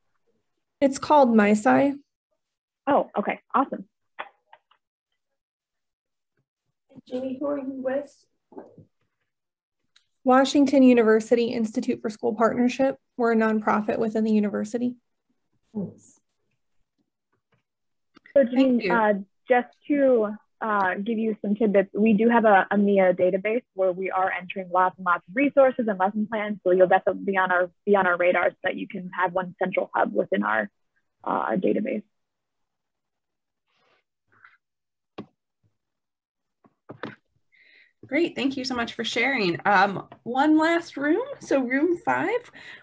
Speaker 11: It's called MySci.
Speaker 12: Oh, okay, awesome.
Speaker 11: Jamie, who are you with? Washington University Institute for School Partnership. We're a nonprofit within the university.
Speaker 12: Thanks. So Janine, just to give you some tidbits, we do have a MIA database where we are entering lots and lots of resources and lesson plans. So you'll definitely be on our radar so that you can have one central hub within our database.
Speaker 3: Great, thank you so much for sharing. One last room, so room 5,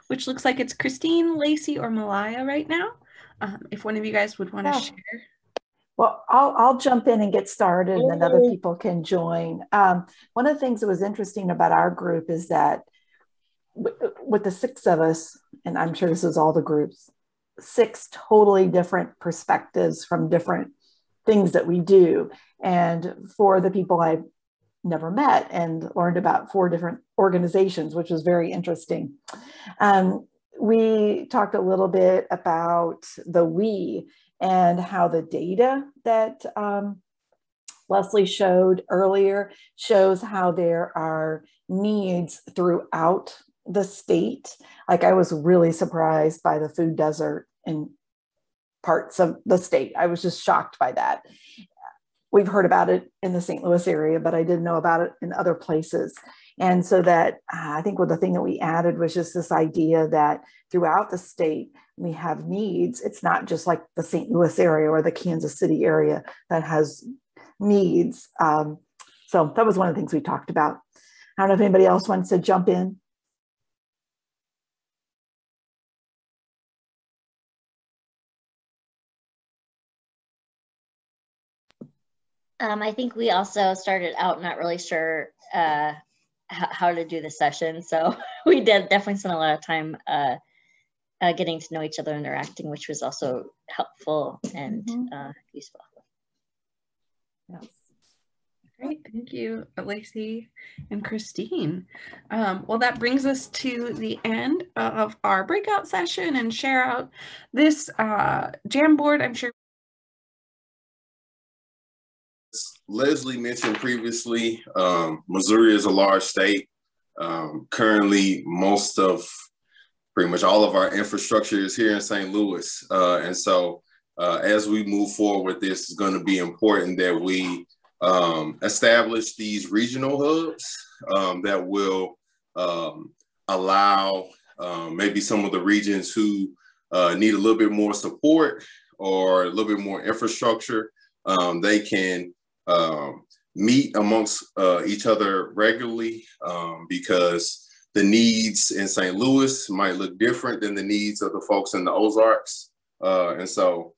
Speaker 3: which looks like it's Christine, Lacey, or Malaya right now. If one of you guys would want to share.
Speaker 13: Well, I'll jump in and get started, and then other people can join. One of the things that was interesting about our group is that with the 6 of us, and I'm sure this is all the groups, 6 totally different perspectives from different things that we do. And for the people I never met and learned about 4 different organizations, which was very interesting. We talked a little bit about the we and how the data that Leslie showed earlier shows how there are needs throughout the state. Like, I was really surprised by the food desert in parts of the state. I was just shocked by that. We've heard about it in the St. Louis area, but I didn't know about it in other places. And so that I think the thing that we added was just this idea that throughout the state, we have needs. It's not just like the St. Louis area or the Kansas City area that has needs. So that was one of the things we talked about. I don't know if anybody else wants to jump in.
Speaker 14: I think we also started out not really sure how to do the session. So we did definitely spend a lot of time getting to know each other, interacting, which was also helpful and useful.
Speaker 3: Yes. Great, thank you, Lacey and Christine. Well, that brings us to the end of our breakout session and share out. This Jamboard, I'm sure
Speaker 8: Leslie mentioned previously, Missouri is a large state. Currently, pretty much all of our infrastructure is here in St. Louis. And so as we move forward with this, it's going to be important that we establish these regional hubs that will allow maybe some of the regions who need a little bit more support or a little bit more infrastructure, they can meet amongst each other regularly because the needs in St. Louis might look different than the needs of the folks in the Ozarks. And so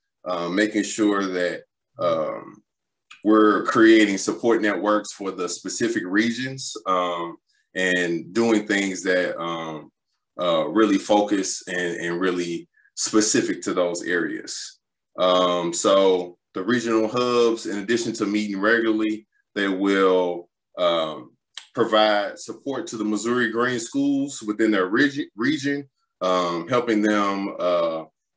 Speaker 8: making sure that we're creating support networks for the specific regions and doing things that really focus and really specific to those areas. So the regional hubs, in addition to meeting regularly, they will provide support to the Missouri Green schools within their region, helping them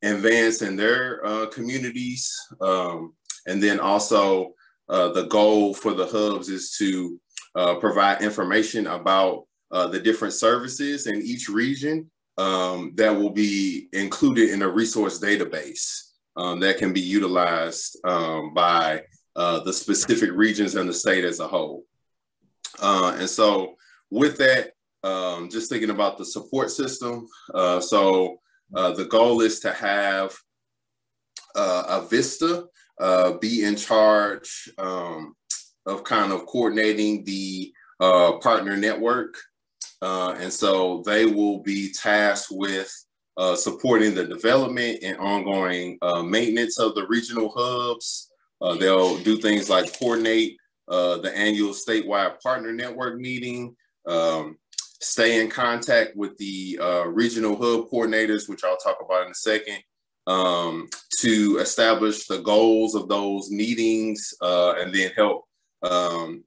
Speaker 8: advance in their communities. And then also the goal for the hubs is to provide information about the different services in each region that will be included in a resource database. That can be utilized by the specific regions and the state as a whole. And so with that, just thinking about the support system. The goal is to have a VISTA be in charge of kind of coordinating the partner network. And so they will be tasked with supporting the development and ongoing maintenance of the regional hubs. They'll do things like coordinate the annual statewide partner network meeting, stay in contact with the regional hub coordinators, which I'll talk about in a second, to establish the goals of those meetings, and then help,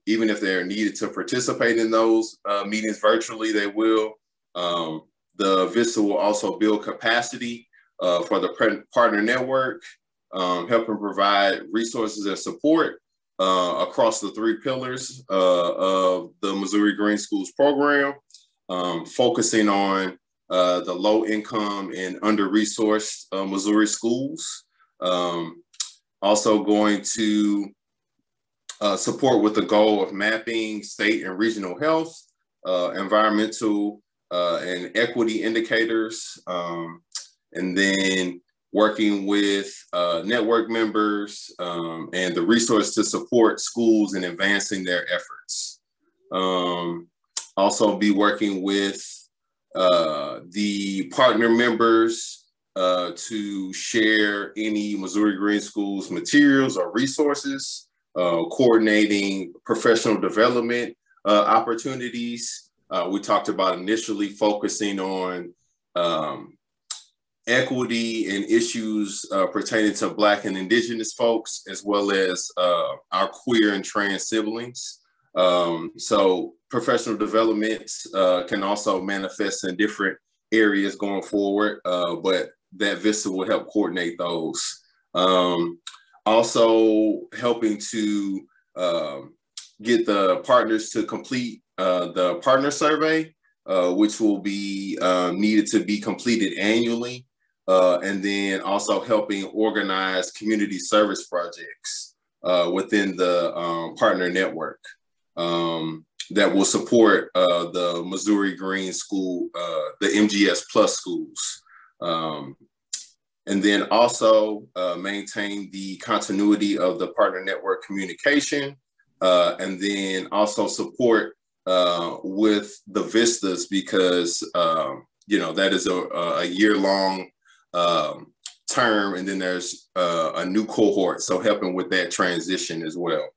Speaker 8: even if they're needed to participate in those meetings virtually, they will. The VISTA will also build capacity for the partner network, helping provide resources and support across the 3 pillars of the Missouri Green Schools program, focusing on the low income and under-resourced Missouri schools. Also going to support with the goal of mapping state and regional health, environmental and equity indicators, and then working with network members and the resource to support schools in advancing their efforts. Also be working with the partner members to share any Missouri Green Schools materials or resources, coordinating professional development opportunities. We talked about initially focusing on equity and issues pertaining to Black and Indigenous folks, as well as our queer and trans siblings. So professional development can also manifest in different areas going forward, but that VISTA will help coordinate those. Also helping to get the partners to complete the partner survey, which will be needed to be completed annually. And then also helping organize community service projects within the partner network that will support the Missouri Green School, the MGS Plus schools. And then also maintain the continuity of the partner network communication, and then also support with the VISTAs, because that is a year-long term, and then there's a new cohort, so helping with that transition as well.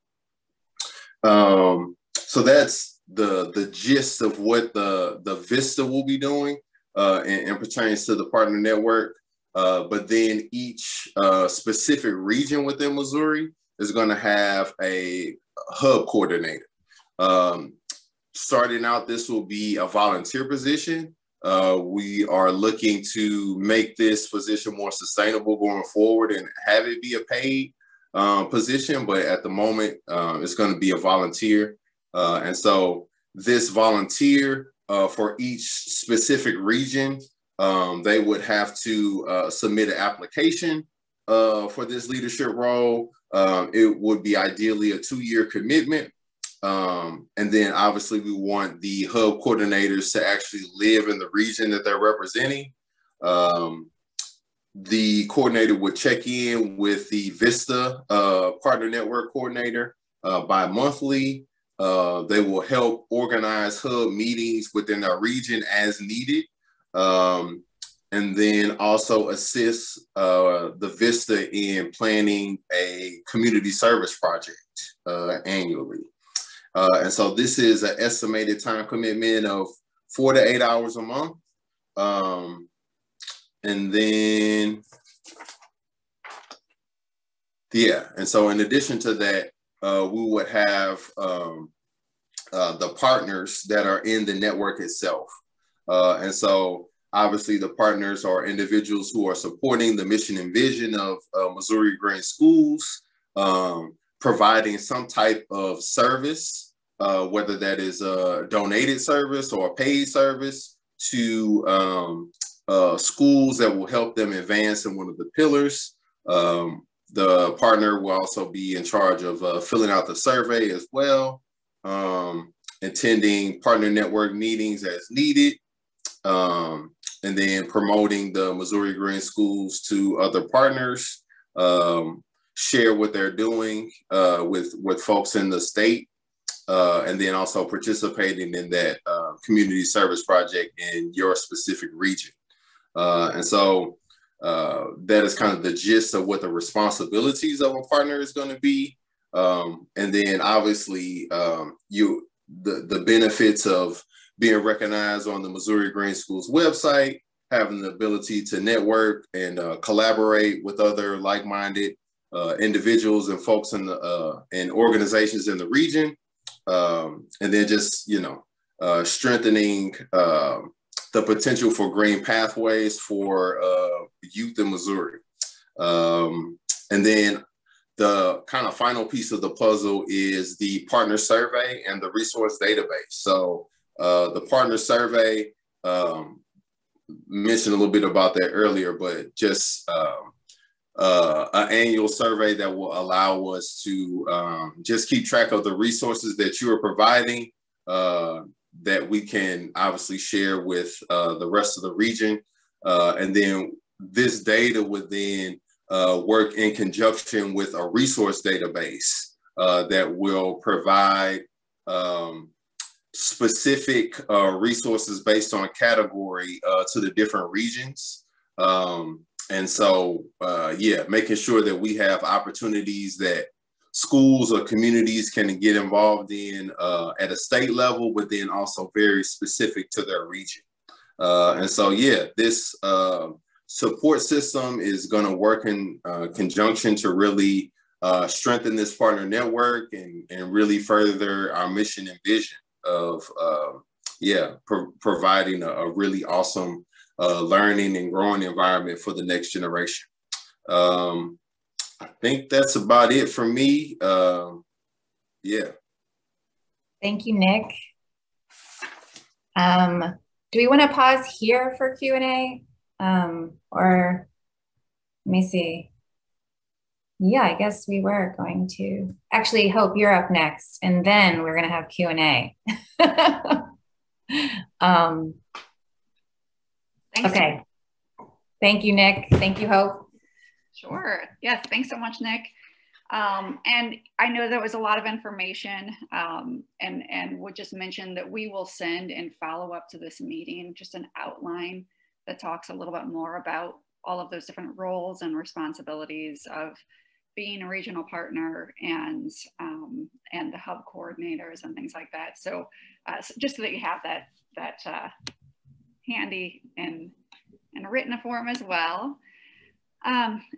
Speaker 8: So that's the gist of what the VISTA will be doing and pertains to the partner network. But then each specific region within Missouri is going to have a hub coordinator. Starting out, this will be a volunteer position. We are looking to make this position more sustainable going forward and have it be a paid position, but at the moment, it's going to be a volunteer. And so this volunteer for each specific region, they would have to submit an application for this leadership role. It would be ideally a 2-year commitment. And then obviously we want the hub coordinators to actually live in the region that they're representing. The coordinator would check in with the VISTA partner network coordinator bi-monthly. They will help organize hub meetings within our region as needed. And then also assist the VISTA in planning a community service project annually. And so this is an estimated time commitment of 4 to 8 hours a month. And then, and so in addition to that, we would have the partners that are in the network itself. And so obviously the partners are individuals who are supporting the mission and vision of Missouri Green Schools, providing some type of service, whether that is a donated service or a paid service to schools that will help them advance in one of the pillars. The partner will also be in charge of filling out the survey as well. attending partner network meetings as needed, and then promoting the Missouri Green Schools to other partners, share what they're doing with folks in the state, and then also participating in that community service project in your specific region. And so that is kind of the gist of what the responsibilities of a partner is going to be. And then obviously the benefits of being recognized on the Missouri Green Schools website, having the ability to network and collaborate with other like-minded individuals and folks in the and organizations in the region, and then just, you know, strengthening the potential for green pathways for youth in Missouri. And then the kind of final piece of the puzzle is the partner survey and the resource database. So the partner survey, mentioned a little bit about that earlier, but just an annual survey that will allow us to just keep track of the resources that you are providing, that we can obviously share with the rest of the region. And then this data would then work in conjunction with a resource database that will provide specific resources based on category to the different regions. And so, yeah, making sure that we have opportunities that schools or communities can get involved in at a state level, but then also very specific to their region. And so, yeah, this support system is going to work in conjunction to really strengthen this partner network and really further our mission and vision of, providing a really awesome learning and growing environment for the next generation. I think that's about it for me. Yeah.
Speaker 4: Thank you, Nick. Do we want to pause here for Q&A? Or let me see. Yeah, I guess we were going to. Actually, Hope, you're up next, and then we're going to have Q&A. Okay. Thank you, Nick. Thank you, Hope.
Speaker 2: Sure. Yes. Thanks so much, Nick. And I know that was a lot of information, and would just mention that we will send in follow up to this meeting just an outline that talks a little bit more about all of those different roles and responsibilities of being a regional partner and the hub coordinators and things like that. So, just so that you have that handy in a written form as well.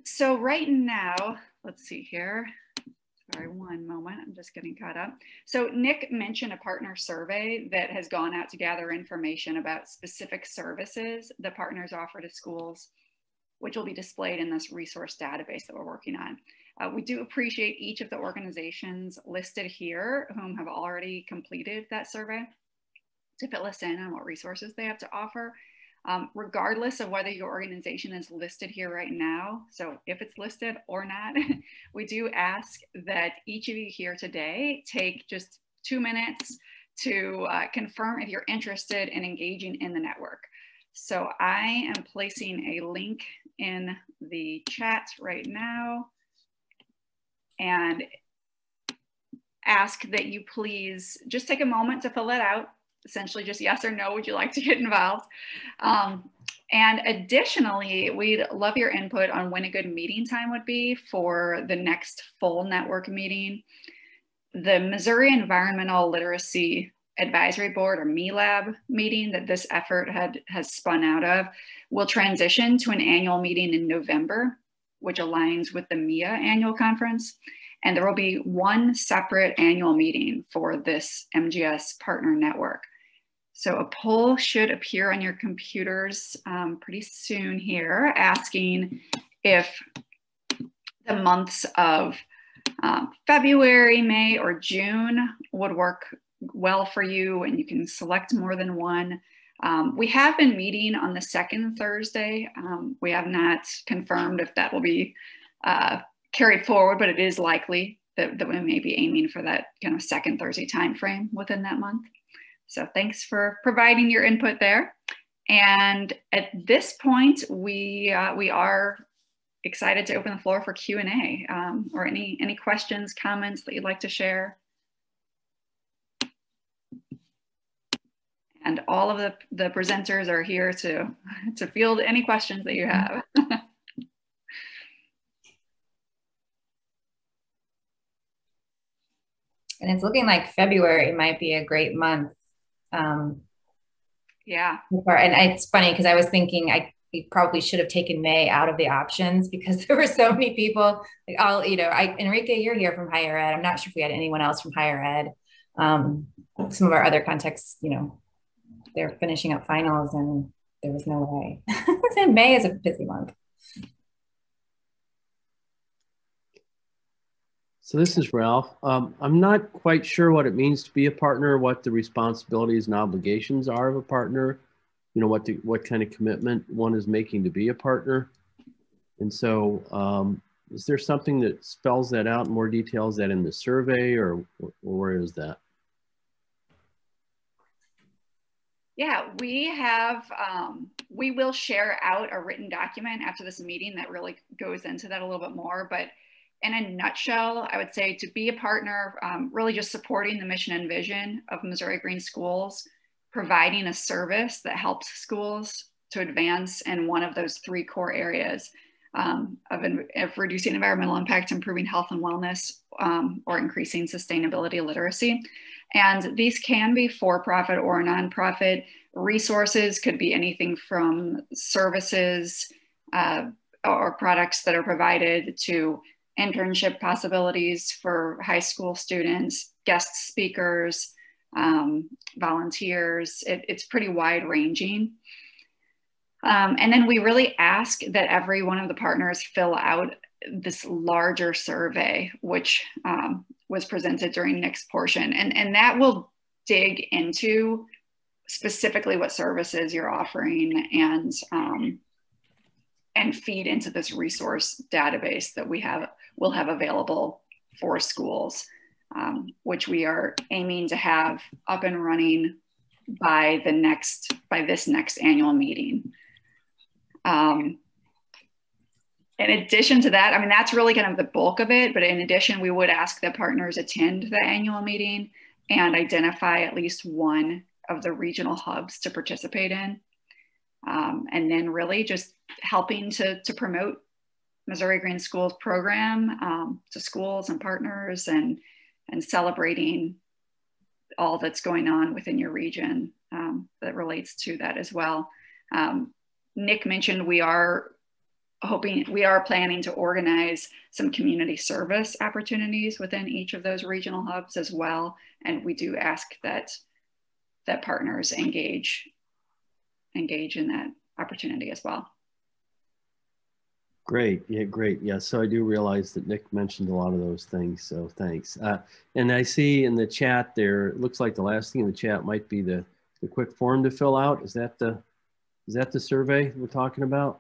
Speaker 2: So right now, let's see here. Sorry, one moment, I'm just getting caught up. So Nick mentioned a partner survey that has gone out to gather information about specific services that partners offer to schools, which will be displayed in this resource database that we're working on. We do appreciate each of the organizations listed here whom have already completed that survey to fill us in on what resources they have to offer. Regardless of whether your organization is listed here right now, so if it's listed or not, we do ask that each of you here today take just 2 minutes to confirm if you're interested in engaging in the network. So I am placing a link in the chat right now and ask that you please just take a moment to fill that out. Essentially just yes or no, would you like to get involved? And additionally, we'd love your input on when a good meeting time would be for the next full network meeting. The Missouri Environmental Literacy Advisory Board, or MELAB meeting that this effort has spun out of will transition to an annual meeting in November, which aligns with the MIA annual conference. And there will be one separate annual meeting for this MGS partner network. So a poll should appear on your computers pretty soon here, asking if the months of February, May, or June would work well for you, and you can select more than one. We have been meeting on the second Thursday. We have not confirmed if that will be carried forward, but it is likely that we may be aiming for that kind of second Thursday timeframe within that month. So thanks for providing your input there. And at this point, we are excited to open the floor for Q&A or any questions, comments that you'd like to share. And all of the presenters are here to field any questions that you have.
Speaker 4: And it's looking like February might be a great month.
Speaker 2: Yeah.
Speaker 4: And it's funny because I was thinking we probably should have taken May out of the options because there were so many people. Like Enrique, you're here from higher ed. I'm not sure if we had anyone else from higher ed. Some of our other contexts, they're finishing up finals and there was no way. And May is a busy month.
Speaker 10: So this is Ralph. I'm not quite sure what it means to be a partner, what the responsibilities and obligations are of a partner, what kind of commitment one is making to be a partner. And so is there something that spells that out in more detail? Is that in the survey or where is that?
Speaker 2: Yeah, we have, we will share out a written document after this meeting that really goes into that a little bit more, but in a nutshell, I would say to be a partner, really just supporting the mission and vision of Missouri Green Schools, providing a service that helps schools to advance in one of those three core areas of reducing environmental impact, improving health and wellness, or increasing sustainability literacy. And these can be for-profit or nonprofit. Resources could be anything from services or products that are provided to internship possibilities for high school students, guest speakers, volunteers. It's pretty wide ranging. And then we really ask that every one of the partners fill out this larger survey, which was presented during Nick's portion. And that will dig into specifically what services you're offering and feed into this resource database that we'll have available for schools, which we are aiming to have up and running by this next annual meeting. In addition to that, I mean, that's really kind of the bulk of it. But in addition, we would ask that partners attend the annual meeting and identify at least one of the regional hubs to participate in. And then really just helping to promote Missouri Green Schools program to schools and partners and celebrating all that's going on within your region that relates to that as well. Nick mentioned we are planning to organize some community service opportunities within each of those regional hubs as well. And we do ask that partners engage in that opportunity as well.
Speaker 10: Great. Yeah, great. Yeah, so I do realize that Nick mentioned a lot of those things, so thanks. And I see in the chat there, it looks like the last thing in the chat might be the quick form to fill out. Is that the survey we're talking about?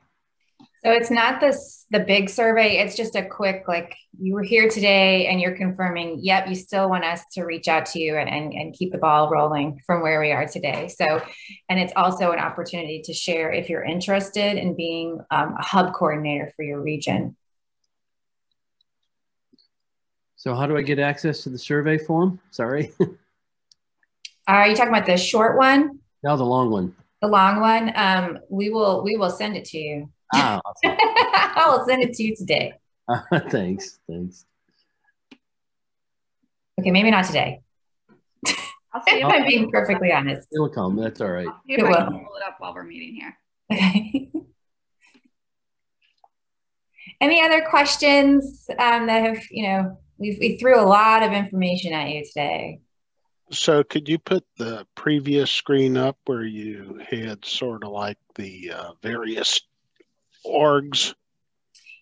Speaker 4: So it's not the big survey. It's just a quick, like, you were here today and you're confirming, yep, you still want us to reach out to you and keep the ball rolling from where we are today. So, and it's also an opportunity to share if you're interested in being a hub coordinator for your region.
Speaker 10: So how do I get access to the survey form? Sorry.
Speaker 4: Are you talking about the short one?
Speaker 10: No, the long one.
Speaker 4: The long one. We will send it to you.
Speaker 10: Ah, awesome.
Speaker 4: I will send it to you today.
Speaker 10: Thanks.
Speaker 4: Okay, maybe not today.
Speaker 2: I'll see if
Speaker 4: I'm being perfectly honest.
Speaker 10: It'll come. That's all right.
Speaker 2: I'll see if I can pull it up while we're meeting here.
Speaker 4: Okay. Any other questions that have, we threw a lot of information at you today.
Speaker 9: So could you put the previous screen up where you had sort of like the various orgs?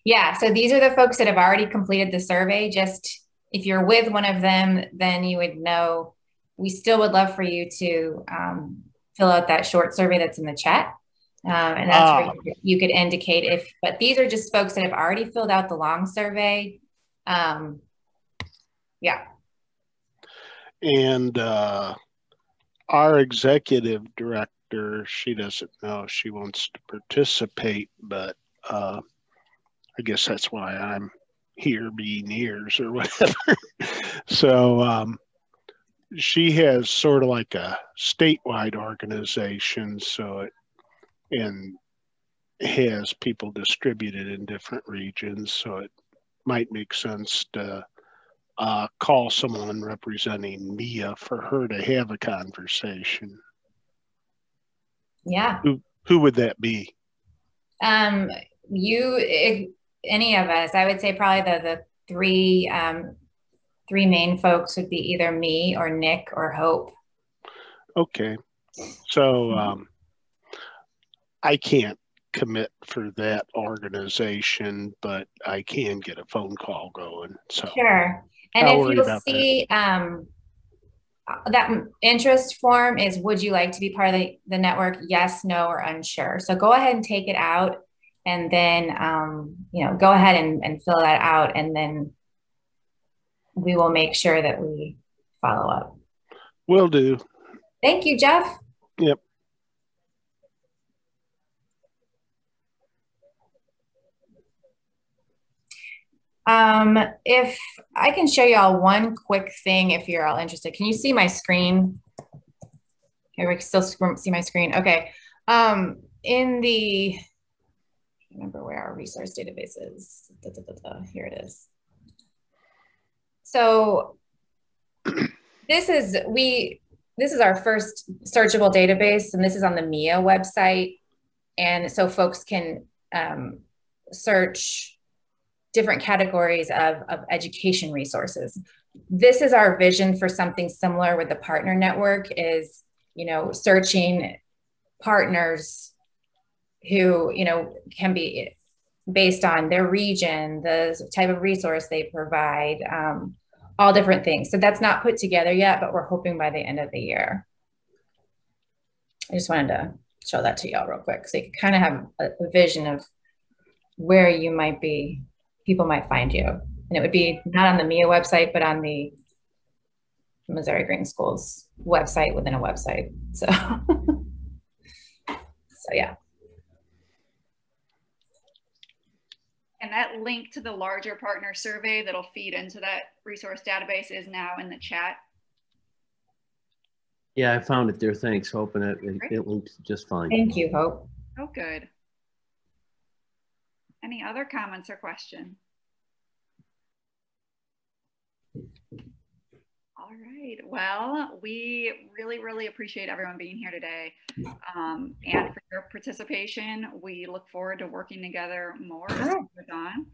Speaker 4: Yeah, so these are the folks that have already completed the survey. Just if you're with one of them, then you would know. We still would love for you to fill out that short survey that's in the chat. And that's where you could indicate but these are just folks that have already filled out the long survey. Yeah.
Speaker 9: And our executive director, she doesn't know if she wants to participate, but I guess that's why I'm here, being ears or whatever. So she has sort of like a statewide organization, so and has people distributed in different regions, so it might make sense to call someone representing MIA for her to have a conversation.
Speaker 4: Yeah.
Speaker 9: Who would that be?
Speaker 4: Any of us. I would say probably the three main folks would be either me or Nick or Hope.
Speaker 9: Okay. So I can't commit for that organization, but I can get a phone call going. So
Speaker 4: sure. And if you'll see that interest form is, would you like to be part of the network? Yes, no, or unsure. So go ahead and take it out, and then go ahead and fill that out, and then we will make sure that we follow up.
Speaker 9: Will do.
Speaker 4: Thank you, Jeff.
Speaker 9: Yep.
Speaker 4: If I can show y'all one quick thing, if you're all interested. Can you see my screen? Here, we can still see my screen. Okay. In the, remember where our resource database is. Here it is. So this is our first searchable database, and this is on the MIA website. And so folks can search different categories of education resources. This is our vision for something similar with the partner network, is, searching partners who, can be based on their region, the type of resource they provide, all different things. So that's not put together yet, but we're hoping by the end of the year. I just wanted to show that to y'all real quick, so you can kind of have a vision of where you might be, people might find you. And it would be not on the MIA website, but on the Missouri Green Schools website within a website. So, yeah.
Speaker 2: And that link to the larger partner survey that'll feed into that resource database is now in the chat.
Speaker 10: Yeah, I found it there. Thanks, Hope, and it links just fine.
Speaker 4: Thank you, Hope.
Speaker 2: Oh, good. Any other comments or questions? All right. Well, we really appreciate everyone being here today, and for your participation. We look forward to working together more as time goes on.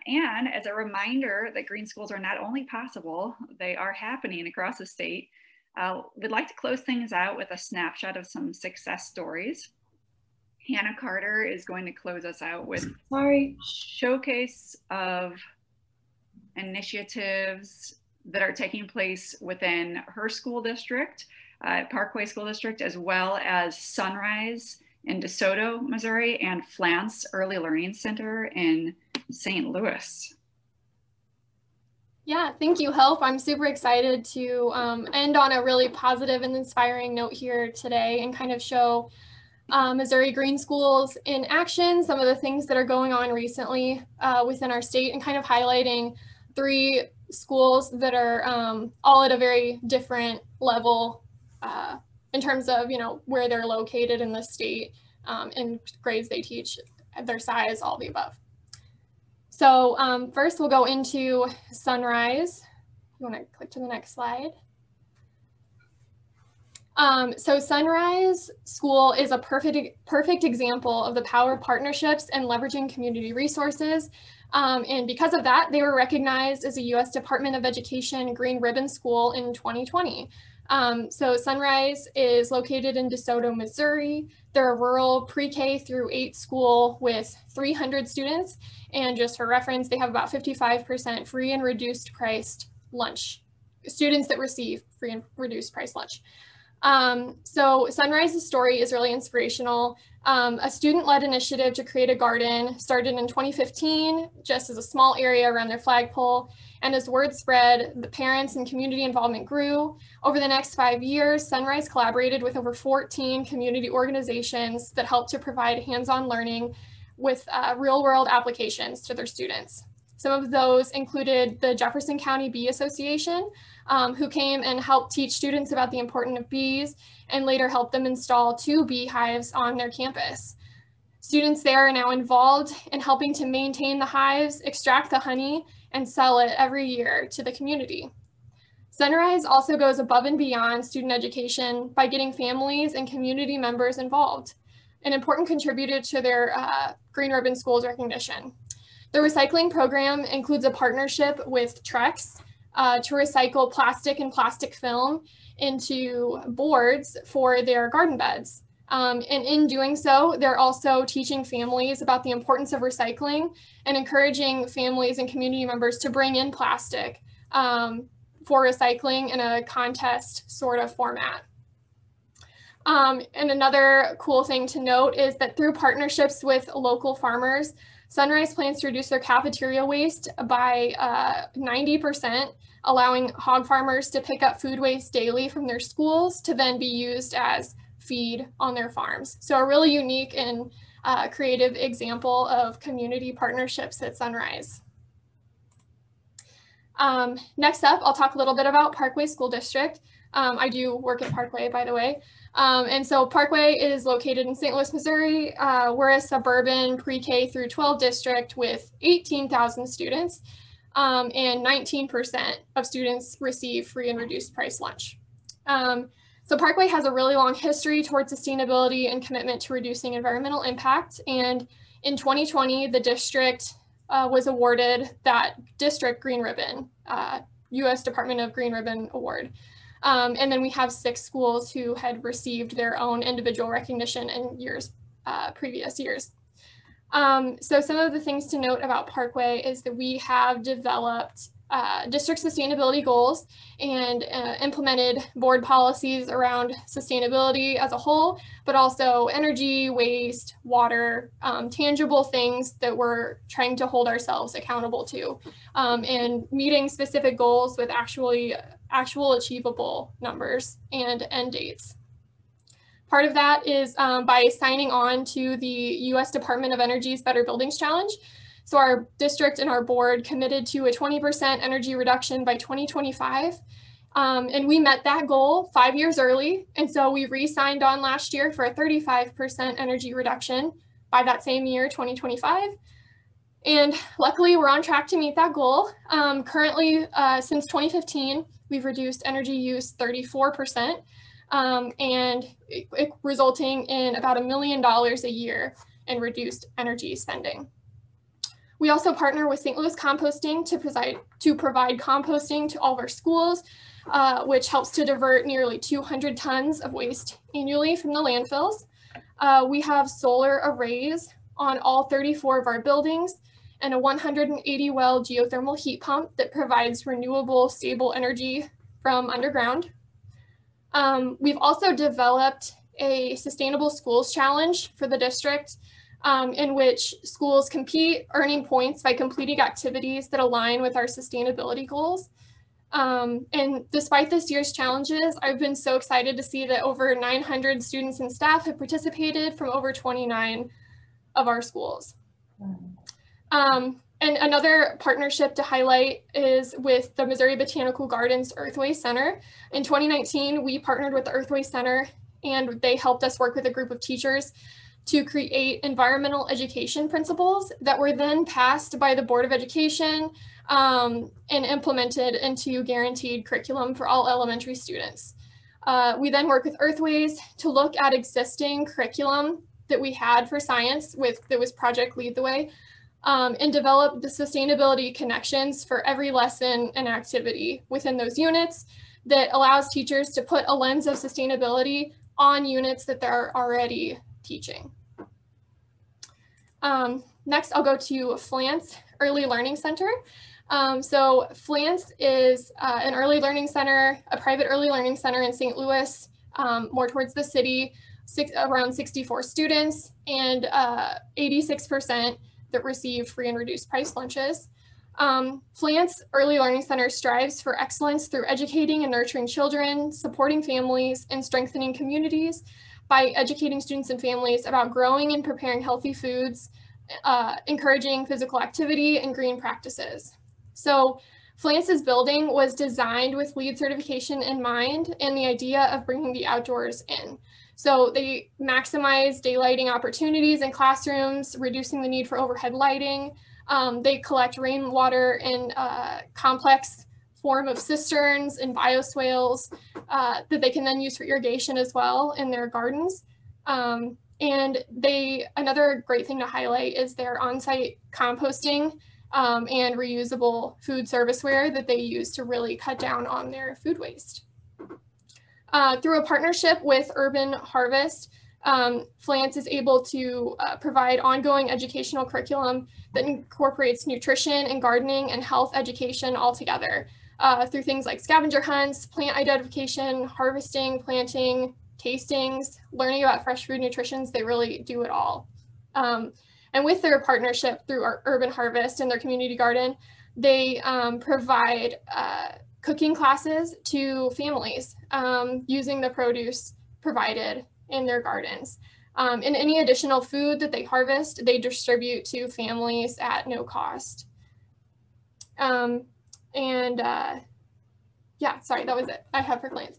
Speaker 2: And as a reminder that green schools are not only possible, they are happening across the state. We'd like to close things out with a snapshot of some success stories. Hannah Carter is going to close us out with a showcase of initiatives that are taking place within her school district, Parkway School District, as well as Sunrise in DeSoto, Missouri, and Flance Early Learning Center in St. Louis.
Speaker 1: Yeah, thank you, Hope. I'm super excited to end on a really positive and inspiring note here today and kind of show Missouri Green Schools in action, some of the things that are going on recently within our state, and kind of highlighting 3 schools that are all at a very different level in terms of, where they're located in the state and grades they teach, their size, all the above. So first we'll go into Sunrise. You want to click to the next slide? So Sunrise School is a perfect example of the power of partnerships and leveraging community resources. And because of that, they were recognized as a U.S. Department of Education Green Ribbon School in 2020. So Sunrise is located in DeSoto, Missouri. They're a rural pre-K through 8 school with 300 students. And just for reference, they have about 55% free and reduced priced lunch, students that receive free and reduced price lunch. So Sunrise's story is really inspirational. A student-led initiative to create a garden started in 2015, just as a small area around their flagpole. And as word spread, the parents and community involvement grew. Over the next 5 years, Sunrise collaborated with over 14 community organizations that helped to provide hands-on learning with real-world applications to their students. Some of those included the Jefferson County Bee Association, who came and helped teach students about the importance of bees and later helped them install 2 beehives on their campus. Students there are now involved in helping to maintain the hives, extract the honey, and sell it every year to the community. Sunrise also goes above and beyond student education by getting families and community members involved, an important contributor to their Green Ribbon Schools recognition. The recycling program includes a partnership with Trex to recycle plastic and plastic film into boards for their garden beds. And in doing so, they're also teaching families about the importance of recycling and encouraging families and community members to bring in plastic for recycling in a contest sort of format. And another cool thing to note is that through partnerships with local farmers, Sunrise plans to reduce their cafeteria waste by 90%, allowing hog farmers to pick up food waste daily from their schools to then be used as feed on their farms. So a really unique and creative example of community partnerships at Sunrise. Next up, I'll talk a little bit about Parkway School District. I do work at Parkway, by the way. And so Parkway is located in St. Louis, Missouri. We're a suburban pre-K through 12 district with 18,000 students, and 19% of students receive free and reduced price lunch. So Parkway has a really long history towards sustainability and commitment to reducing environmental impact. And in 2020, the district was awarded that District Green Ribbon, U.S. Department of Green Ribbon Award. And then we have 6 schools who had received their own individual recognition in previous years. So some of the things to note about Parkway is that we have developed district sustainability goals and implemented board policies around sustainability as a whole, but also energy, waste, water, tangible things that we're trying to hold ourselves accountable to, and meeting specific goals with actual achievable numbers and end dates. Part of that is by signing on to the U.S. Department of Energy's Better Buildings Challenge. So our district and our board committed to a 20% energy reduction by 2025. And we met that goal 5 years early. And so we re-signed on last year for a 35% energy reduction by that same year, 2025. And luckily we're on track to meet that goal. Currently, since 2015, we've reduced energy use 34%, and resulting in about $1 million a year in reduced energy spending. We also partner with St. Louis Composting to provide composting to all of our schools, which helps to divert nearly 200 tons of waste annually from the landfills. We have solar arrays on all 34 of our buildings and a 180 well geothermal heat pump that provides renewable, stable energy from underground. We've also developed a Sustainable Schools Challenge for the district, in which schools compete, earning points by completing activities that align with our sustainability goals. And despite this year's challenges, I've been so excited to see that over 900 students and staff have participated from over 29 of our schools. And another partnership to highlight is with the Missouri Botanical Gardens Earthway Center. In 2019, we partnered with the Earthway Center, and they helped us work with a group of teachers to create environmental education principles that were then passed by the Board of Education and implemented into guaranteed curriculum for all elementary students. We then worked with Earthways to look at existing curriculum that we had for science that was Project Lead the Way, and develop the sustainability connections for every lesson and activity within those units that allows teachers to put a lens of sustainability on units that they're already teaching. Next, I'll go to Flance Early Learning Center. So Flance is an early learning center, a private early learning center in St. Louis. more towards the city, around 64 students, and 86% that receive free and reduced price lunches. Flant's Early Learning Center strives for excellence through educating and nurturing children, supporting families, and strengthening communities by educating students and families about growing and preparing healthy foods, encouraging physical activity and green practices. So Flant's building was designed with LEED certification in mind and the idea of bringing the outdoors in. So they maximize daylighting opportunities in classrooms, reducing the need for overhead lighting. They collect rainwater in complex form of cisterns and bioswales that they can then use for irrigation as well in their gardens. And another great thing to highlight is their on-site composting and reusable food serviceware that they use to really cut down on their food waste. Through a partnership with Urban Harvest, Flant's is able to provide ongoing educational curriculum that incorporates nutrition and gardening and health education all together through things like scavenger hunts, plant identification, harvesting, planting, tastings, learning about fresh food nutrition. They really do it all. And with their partnership through our Urban Harvest and their community garden, they provide cooking classes to families using the produce provided in their gardens. And any additional food that they harvest, they distribute to families at no cost. Yeah, sorry, that was it I have for Flant's.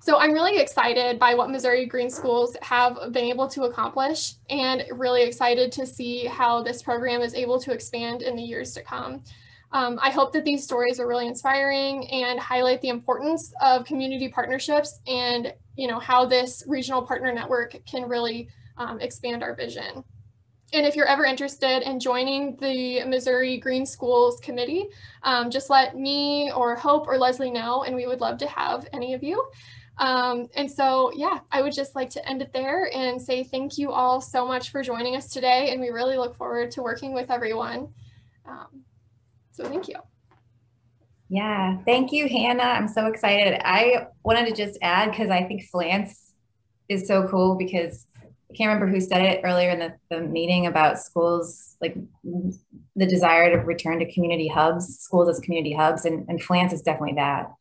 Speaker 1: So I'm really excited by what Missouri Green Schools have been able to accomplish, and really excited to see how this program is able to expand in the years to come. I hope that these stories are really inspiring and highlight the importance of community partnerships and how this regional partner network can really expand our vision. And if you're ever interested in joining the Missouri Green Schools Committee, just let me or Hope or Leslie know, and we would love to have any of you. And so, yeah, I would just like to end it there and say thank you all so much for joining us today, and we really look forward to working with everyone. So thank you.
Speaker 4: Yeah, thank you, Hannah. I'm so excited. I wanted to just add, because I think Flant's is so cool, because I can't remember who said it earlier in the meeting about schools, like the desire to return to community hubs, schools as community hubs, and Flant's is definitely that.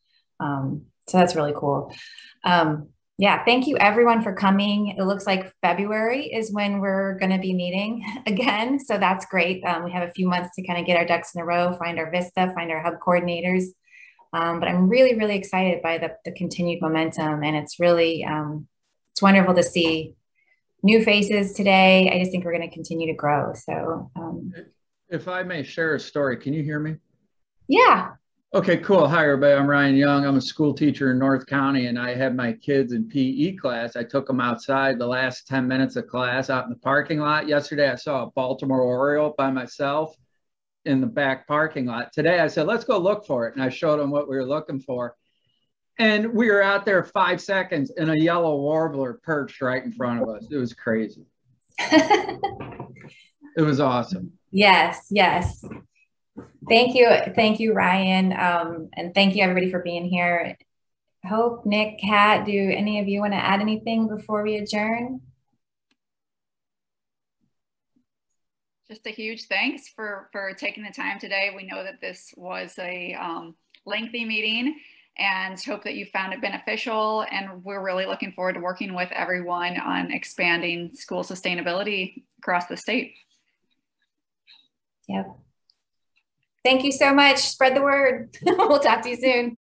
Speaker 4: So that's really cool. Yeah, thank you everyone for coming. It looks like February is when we're going to be meeting again. So that's great. We have a few months to kind of get our ducks in a row, find our VISTA, find our hub coordinators. But I'm really, really excited by the continued momentum. And it's really, it's wonderful to see new faces today. I just think we're going to continue to grow. So
Speaker 15: if I may share a story, can you hear me?
Speaker 4: Yeah.
Speaker 15: Okay, cool. Hi, everybody. I'm Ryan Young. I'm a school teacher in North County, and I had my kids in PE class. I took them outside the last 10 minutes of class out in the parking lot. Yesterday, I saw a Baltimore Oriole by myself in the back parking lot. Today, I said, let's go look for it. And I showed them what we were looking for. And we were out there 5 seconds, and a yellow warbler perched right in front of us. It was crazy. It was awesome.
Speaker 4: Yes, yes. Thank you, Ryan, and thank you everybody for being here. Hope, Nick, Kat, do any of you want to add anything before we adjourn?
Speaker 2: Just a huge thanks for taking the time today. We know that this was a lengthy meeting, and hope that you found it beneficial, and we're really looking forward to working with everyone on expanding school sustainability across the state.
Speaker 4: Yep. Thank you so much. Spread the word. We'll talk to you soon.